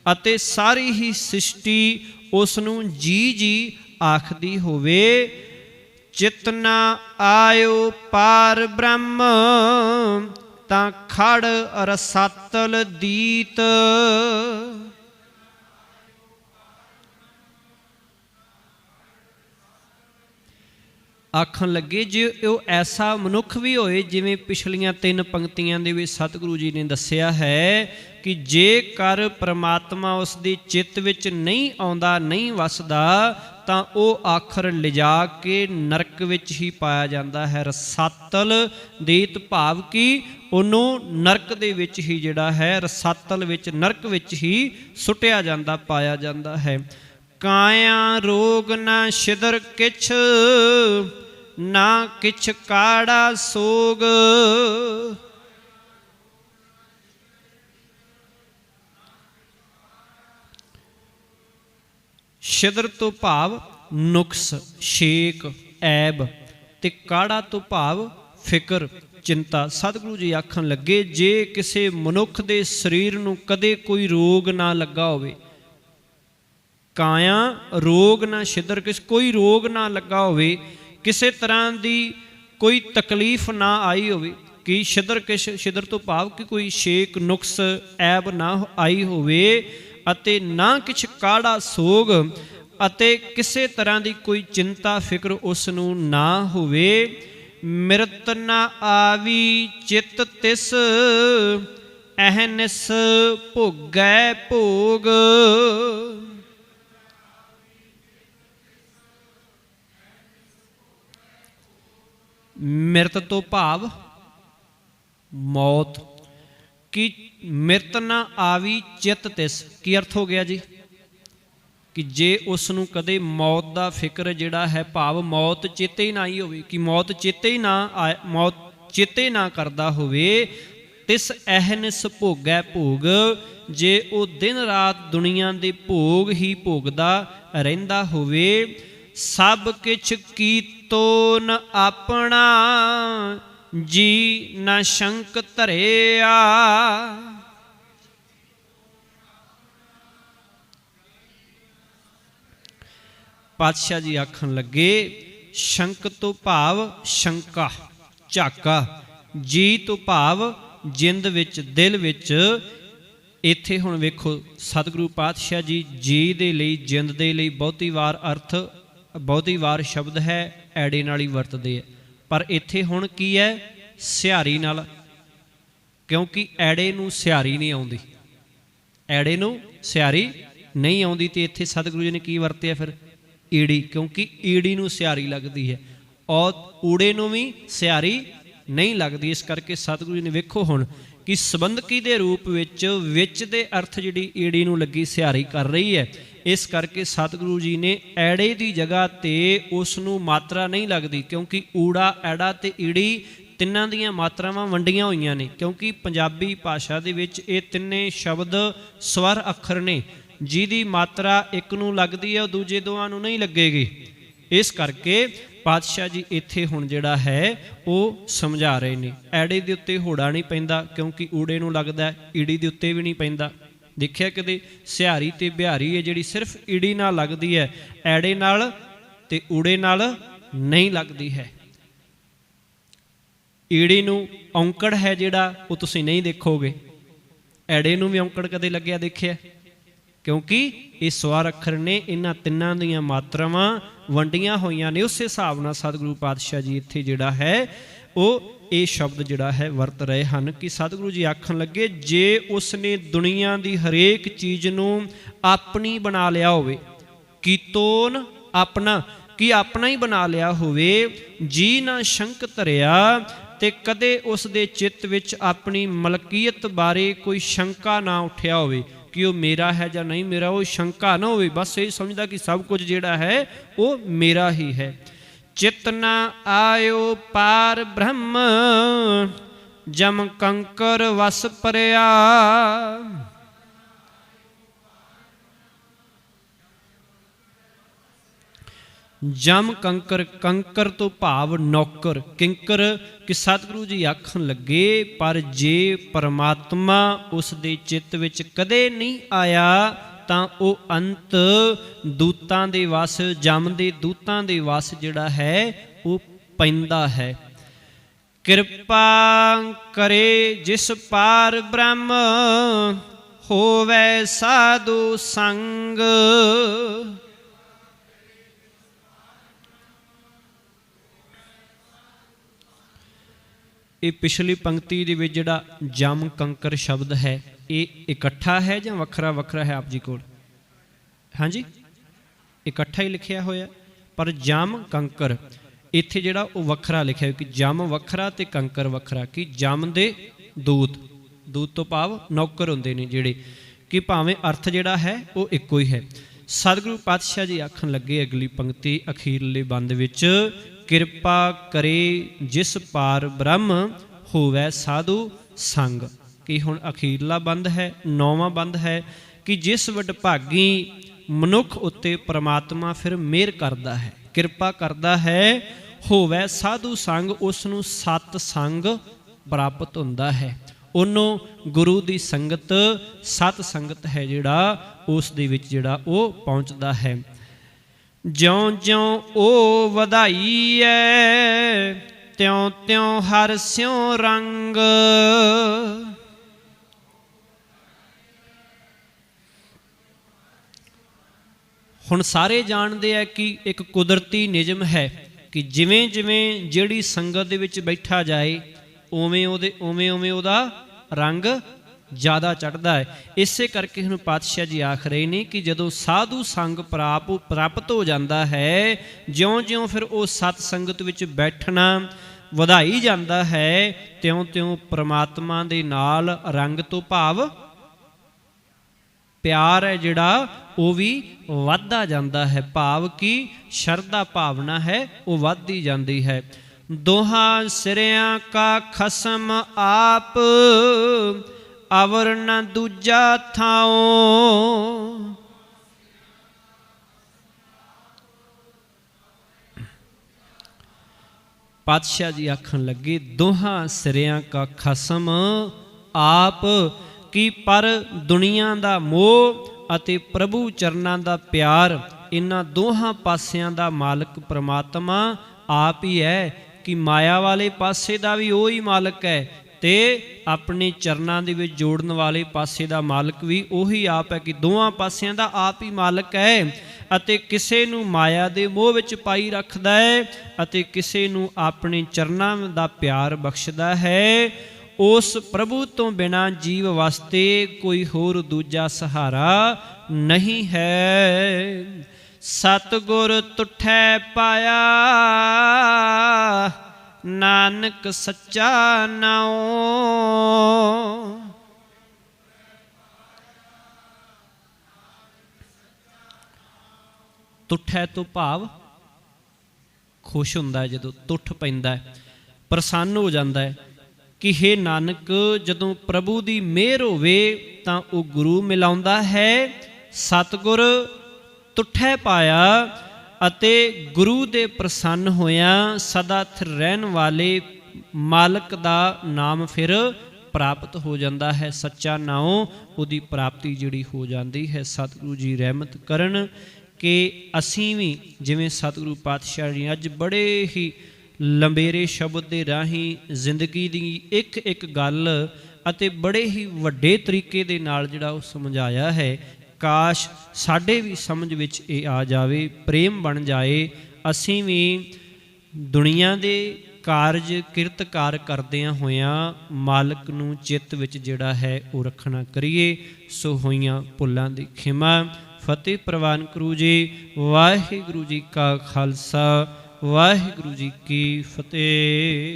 ਅਤੇ ਸਾਰੀ ਹੀ ਸ੍ਰਿਸ਼ਟੀ ਉਸ ਨੂੰ ਜੀ ਜੀ ਆਖਦੀ ਹੋਵੇ। ਚਿਤ ਨਾ ਆਇਓ ਪਾਰ ਬ੍ਰਹਮ ਤਾਂ ਖੜ ਰਸਾਤਲ ਦੀਤ। ਆਖਣ ਲੱਗੇ ਜੇ ਉਹ ਐਸਾ ਮਨੁੱਖ ਵੀ ਹੋਏ, ਜਿਵੇਂ ਪਿਛਲੀਆਂ 3 ਪੰਕਤੀਆਂ ਦੇ ਵਿੱਚ ਸਤਿਗੁਰੂ ਜੀ ਨੇ ਦੱਸਿਆ ਹੈ ਕਿ ਜੇਕਰ ਪ੍ਰਮਾਤਮਾ ਉਸ ਦੇ ਚਿੱਤ ਵਿੱਚ ਨਹੀਂ ਆਉਂਦਾ, ਨਹੀਂ ਵਸਦਾ, ਤਾਂ ਉਹ ਆਖਰ ਲਿਜਾ ਕੇ ਨਰਕ ਵਿੱਚ ਹੀ ਪਾਇਆ ਜਾਂਦਾ ਹੈ। ਰਸਾਤਲ ਦੀਤ ਭਾਵ ਕਿ ਉਹਨੂੰ ਨਰਕ ਦੇ ਵਿੱਚ ਹੀ ਜਿਹੜਾ ਹੈ, ਰਸਾਤਲ ਵਿੱਚ ਨਰਕ ਵਿੱਚ ਹੀ ਸੁੱਟਿਆ ਜਾਂਦਾ, ਪਾਇਆ ਜਾਂਦਾ ਹੈ। ਕਾਇਆ ਰੋਗ ਨਾ ਛਿਦਰ ਕਿਛ ਨਾ ਕਿਛ ਕਾੜਾ ਸੋਗ। ਛਿਦਰ ਤੋਂ ਭਾਵ ਨੁਕਸ ਛੇਕ ਐਬ ਤੇ ਕਾੜਾ ਤੋਂ ਭਾਵ ਫਿਕਰ ਚਿੰਤਾ। ਸਤਿਗੁਰੂ ਜੀ ਆਖਣ ਲੱਗੇ ਜੇ ਕਿਸੇ ਮਨੁੱਖ ਦੇ ਸਰੀਰ ਨੂੰ ਕਦੇ ਕੋਈ ਰੋਗ ਨਾ ਲੱਗਾ ਹੋਵੇ, ਕਾਇਆ ਰੋਗ ਨਾ ਛਿਦਰ ਕਿਛ, ਕੋਈ ਰੋਗ ਨਾ ਲੱਗਾ ਹੋਵੇ, ਕਿਸੇ ਤਰ੍ਹਾਂ ਦੀ ਕੋਈ ਤਕਲੀਫ ਨਾ ਆਈ ਹੋਵੇ, ਕਿ ਛਿਦਰ ਕਿਛ ਛਿਦਰ ਤੋਂ ਭਾਵ ਕਿ ਕੋਈ ਛੇਕ ਨੁਕਸ ਐਬ ਨਾ ਆਈ ਹੋਵੇ, ਅਤੇ ਨਾ ਕਿਛ ਕਾੜਾ ਸੋਗ ਅਤੇ ਕਿਸੇ ਤਰ੍ਹਾਂ ਦੀ ਕੋਈ ਚਿੰਤਾ ਫਿਕਰ ਉਸ ਨੂੰ ਨਾ ਹੋਵੇ। ਮਿਰਤ ਨਾ ਆਵੀ ਚਿਤ ਤਿਸ ਅਹਨਿਸ ਭੋਗੈ ਭੋਗ। ਮਿਰਤ ਤੋਂ ਭਾਵ ਮੌਤ, ਕਿ ਮਿਰਤ ਨਾ ਆਵੀ ਚਿਤ ਤਿਸ। ਕੀ ਅਰਥ ਹੋ ਗਿਆ ਜੀ? ਕਿ ਜੇ ਉਸ ਨੂੰ ਕਦੇ ਮੌਤ ਦਾ ਫਿਕਰ ਜਿਹੜਾ ਹੈ, ਭਾਵ ਮੌਤ ਚੇਤੇ ਹੀ ਨਾ ਆਈ ਹੋਵੇ, ਕਿ ਮੌਤ ਚੇਤੇ ਹੀ ਨਾ ਮੌਤ ਚੇਤੇ ਨਾ ਕਰਦਾ ਹੋਵੇ, ਤਿਸ ਅਹਨਿਸ ਭੋਗੈ ਭੋਗ, ਜੇ ਉਹ ਦਿਨ ਰਾਤ ਦੁਨੀਆ ਦੇ ਭੋਗ ਹੀ ਭੋਗਦਾ ਰਹਿੰਦਾ ਹੋਵੇ। ਸਭ ਕਿਛ ਕੀਤੋ ਨ ਆਪਣਾ ਜੀ ਨਾ ਸ਼ੰਕ ਧਰਿਆ। ਪਾਤਸ਼ਾਹ ਜੀ ਆਖਣ ਲੱਗੇ ਸ਼ੰਕ ਤੋਂ ਭਾਵ ਸ਼ੰਕਾ ਝਾਕਾ, ਜੀ ਤੋਂ ਭਾਵ ਜਿੰਦ ਵਿੱਚ ਦਿਲ ਵਿੱਚ। ਇੱਥੇ ਹੁਣ ਵੇਖੋ ਸਤਿਗੁਰੂ ਪਾਤਸ਼ਾਹ ਜੀ ਜੀ ਦੇ ਲਈ ਜਿੰਦ ਦੇ ਲਈ ਬਹੁਤੀ ਵਾਰ ਅਰਥ ਬਹੁਤੀ ਵਾਰ ਸ਼ਬਦ ਹੈ ਐੜੇ ਨਾਲ ਹੀ ਵਰਤਦੇ ਹੈ, ਪਰ ਇੱਥੇ ਹੁਣ ਕੀ ਹੈ? ਸਿਹਾਰੀ ਨਾਲ, ਕਿਉਂਕਿ ਐੜੇ ਨੂੰ ਸਿਹਾਰੀ ਨਹੀਂ ਆਉਂਦੀ, ਐੜੇ ਨੂੰ ਸਿਹਾਰੀ ਨਹੀਂ ਆਉਂਦੀ, ਤੇ ਇੱਥੇ ਸਤਿਗੁਰੂ ਜੀ ਨੇ ਕੀ ਵਰਤਿਆ ਫਿਰ? ਈੜੀ, ਕਿਉਂਕਿ ਈੜੀ ਨੂੰ ਸਿਹਾਰੀ ਲੱਗਦੀ ਹੈ ਔਰ ਊੜੇ ਨੂੰ ਵੀ ਸਿਹਾਰੀ ਨਹੀਂ ਲੱਗਦੀ। ਇਸ ਕਰਕੇ ਸਤਿਗੁਰੂ ਜੀ ਨੇ ਵੇਖੋ ਹੁਣ कि संबंधकी दे रूप विच दे अर्थ जिहड़ी ईड़ी नूं लगी सिहारी कर रही है। इस करके सतगुरु जी ने ऐड़े की जगह ते उस नूं मात्रा नहीं लगती, क्योंकि ऊड़ा ऐड़ा ते ईड़ी तिन्नां दीयां मात्रावां वंडियां होईयां ने, क्योंकि पंजाबी भाषा दे विच ये तिन्ने शब्द स्वर अखर ने, जिहदी मात्रा एक नूं लगदी है दूजे दोआं नूं नहीं लगेगी। इस करके पातशाह जी इत्थे हुण जिहड़ा है वो समझा रहे ने, ऐड़े दे उत्ते होड़ा नहीं पैंदा क्योंकि ऊड़े नूं लगदा है, ईड़ी दे उत्ते भी नहीं पैंदा। देखिया कदे सिहारी ते बिहारी है जिहड़ी सिर्फ ईड़ी नाल लगदी है, ऐड़े नाल ते ऊड़े नाल नहीं लगदी है। ईड़ी नूं औंकड़ है जिहड़ा वो तुसीं नहीं देखोगे, ऐड़े नूं भी औंकड़ कदे लगਿਆ देखिਆ, क्योंकि ये स्वर अखर ने इन्हां तिन्नां दीयां मात्रावां वंडियां होईयां ने। उस हिसाब नाल सतगुरु पातशाह जी इत्थे जिहड़ा है वो ये शब्द जिहड़ा है वरत रहे हैं कि सतगुरु जी आखण लगे, जे उसने दुनिया की हरेक चीज़ नूं अपनी बना लिया होवे, कीतोन अपना कि अपना ही बना लिया होवे, जी ना शंक धरिया ते कदे उस दे चित्त विच अपनी मलकीयत बारे कोई शंका ना उठिया होवे कि वो मेरा है या नहीं मेरा, वो शंका ना होवे, बस ये समझदा कि सब कुछ जिहड़ा है वो मेरा ही है। चित न आयो पार ब्रह्म जम कंकर वस परया, जम कंकर, कंकर तो भाव नौकर, किंकर कि सतगुरु जी आखन लगे पर जे परमात्मा उस दे चित्त विच कदे नहीं आया तां वो अंत दूतां दे वस, जम दे दूतां दे वस जिहड़ा है वो पैंदा है। किरपा करे जिस पार ब्रह्म होवे साधु संग, ये पिछली पंक्ति दे विच जिहड़ा जम कंकर शब्द है ये इकट्ठा है या वखरा वखरा है आप जी कोल? हाँ जी, इकट्ठा ही लिखिया होया, पर जम कंकर इत्थे जिहड़ा वो वखरा लिखिया कि जम वखरा ते कंकर वखरा, कि जम दे दूत, दूत तो भाव नौकर हुंदे ने जिहड़े, कि भावें अर्थ जिहड़ा है वो इक्को ही है। सतगुरु पातशाह जी आखन लगे अगली पंक्ति अखीरले बंद विच, किरपा करे जिस पार ब्रह्म होवै साधु संग, कि हुण अखीरला बंद है, नौवां बंद है कि जिस वडभागी मनुख उत्ते परमात्मा फिर मेहर करदा है, किरपा करदा है, होवै साधु संग, उसनूं सत संग प्राप्त हुंदा है, उन्हों गुरु की संगत सत संगत है जिहड़ा उस दे विच जिहड़ा वो पहुँचदा है। ज्यों ज्यों ओ वधाई है त्यों त्यों हर स्यों रंग, हुण सारे जानते हैं कि एक कुदरती नियम है कि जिवें जिवें जिहड़ी संगत दे विच बैठा जाए उवें उहदा रंग ज़्यादा चढ़ता है। इसे करके हुण पातशाह जी आख रहे ने कि जदों साधु संग प्राप्त हो जाता है, ज्यों ज्यों फिर वो सत संगत विच बैठना वधाई जाता है, त्यों त्यों परमात्मा दे नाल रंग तो भाव प्यार है जिहड़ा वो भी वधदा जाता है, भाव की शरधा भावना है वो वधदी जाती है। दोहां सिरियां का खसम आप अवर न दूजा थाओ, पातशाह जी आखन लगे दोहां सिरियां का खसम आप, कि पर दुनिया दा मोह अते प्रभु चरनां दा प्यार इन्हां दोहां पासियां दा मालक परमात्मा आप ही है, कि माया वाले पासे दा भी वही मालक है ते अपने चरनां दे विच जोड़न वाले पासे दा मालक भी वही आप है, कि दोवां पासियां दा आप ही मालक है अते किसे नूं माया दे मोह विच पाई रखदा है अते किसे नूं अपने चरनां दा प्यार बख्शदा है। उस प्रभु तो बिना जीव वास्ते कोई होर दूजा सहारा नहीं है। सतगुर तुठै पाया ਨਾਨਕ ਸੱਚਾ ਨਾਉ। ਤੁਠੈ ਤੋਂ ਭਾਵ ਖੁਸ਼ ਹੁੰਦਾ ਹੈ, ਜਦੋਂ ਤੁਠ ਪੈਂਦਾ ਹੈ, ਪ੍ਰਸੰਨ ਹੋ ਜਾਂਦਾ ਹੈ ਕਿ ਹੇ ਨਾਨਕ ਜਦੋਂ ਪ੍ਰਭੂ ਦੀ ਮਿਹਰ ਹੋਵੇ ਤਾਂ ਉਹ ਗੁਰੂ ਮਿਲਾਉਂਦਾ ਹੈ। ਸਤਿਗੁਰ ਤੁਠੈ ਪਾਇਆ ਅਤੇ ਗੁਰੂ ਦੇ ਪ੍ਰਸੰਨ ਹੋਇਆਂ ਸਦਾ ਸਥਿਰ ਰਹਿਣ ਵਾਲੇ ਮਾਲਕ ਦਾ ਨਾਮ ਫਿਰ ਪ੍ਰਾਪਤ ਹੋ ਜਾਂਦਾ ਹੈ। ਸੱਚਾ ਨਾਉ ਉਹਦੀ ਪ੍ਰਾਪਤੀ ਜਿਹੜੀ ਹੋ ਜਾਂਦੀ ਹੈ। ਸਤਿਗੁਰੂ ਜੀ ਰਹਿਮਤ ਕਰਨ ਕਿ ਅਸੀਂ ਵੀ ਜਿਵੇਂ ਸਤਿਗੁਰੂ ਪਾਤਸ਼ਾਹ ਜੀ ਅੱਜ ਬੜੇ ਹੀ ਲੰਬੇਰੇ ਸ਼ਬਦ ਦੇ ਰਾਹੀਂ ਜ਼ਿੰਦਗੀ ਦੀ ਇੱਕ ਇੱਕ ਗੱਲ ਅਤੇ ਬੜੇ ਹੀ ਵੱਡੇ ਤਰੀਕੇ ਦੇ ਨਾਲ ਜਿਹੜਾ ਉਹ ਸਮਝਾਇਆ ਹੈ। ਕਾਸ਼ ਸਾਡੇ ਵੀ ਸਮਝ ਵਿੱਚ ਇਹ ਆ ਜਾਵੇ, ਪ੍ਰੇਮ ਬਣ ਜਾਏ, ਅਸੀਂ ਵੀ ਦੁਨੀਆ ਦੇ ਕਾਰਜ ਕਿਰਤਕਾਰ ਕਰਦਿਆਂ ਹੋਇਆਂ ਮਾਲਕ ਨੂੰ ਚਿੱਤ ਵਿੱਚ ਜਿਹੜਾ ਹੈ ਉਹ ਰੱਖਣਾ ਕਰੀਏ। ਸੋ ਹੋਈਆਂ ਭੁੱਲਾਂ ਦੀ ਖਿਮਾ। ਫਤਿਹ ਪ੍ਰਵਾਨ ਕਰੂ ਜੀ। ਵਾਹਿਗੁਰੂ ਜੀ ਕਾ ਖਾਲਸਾ, ਵਾਹਿਗੁਰੂ ਜੀ ਕੀ ਫਤਿਹ।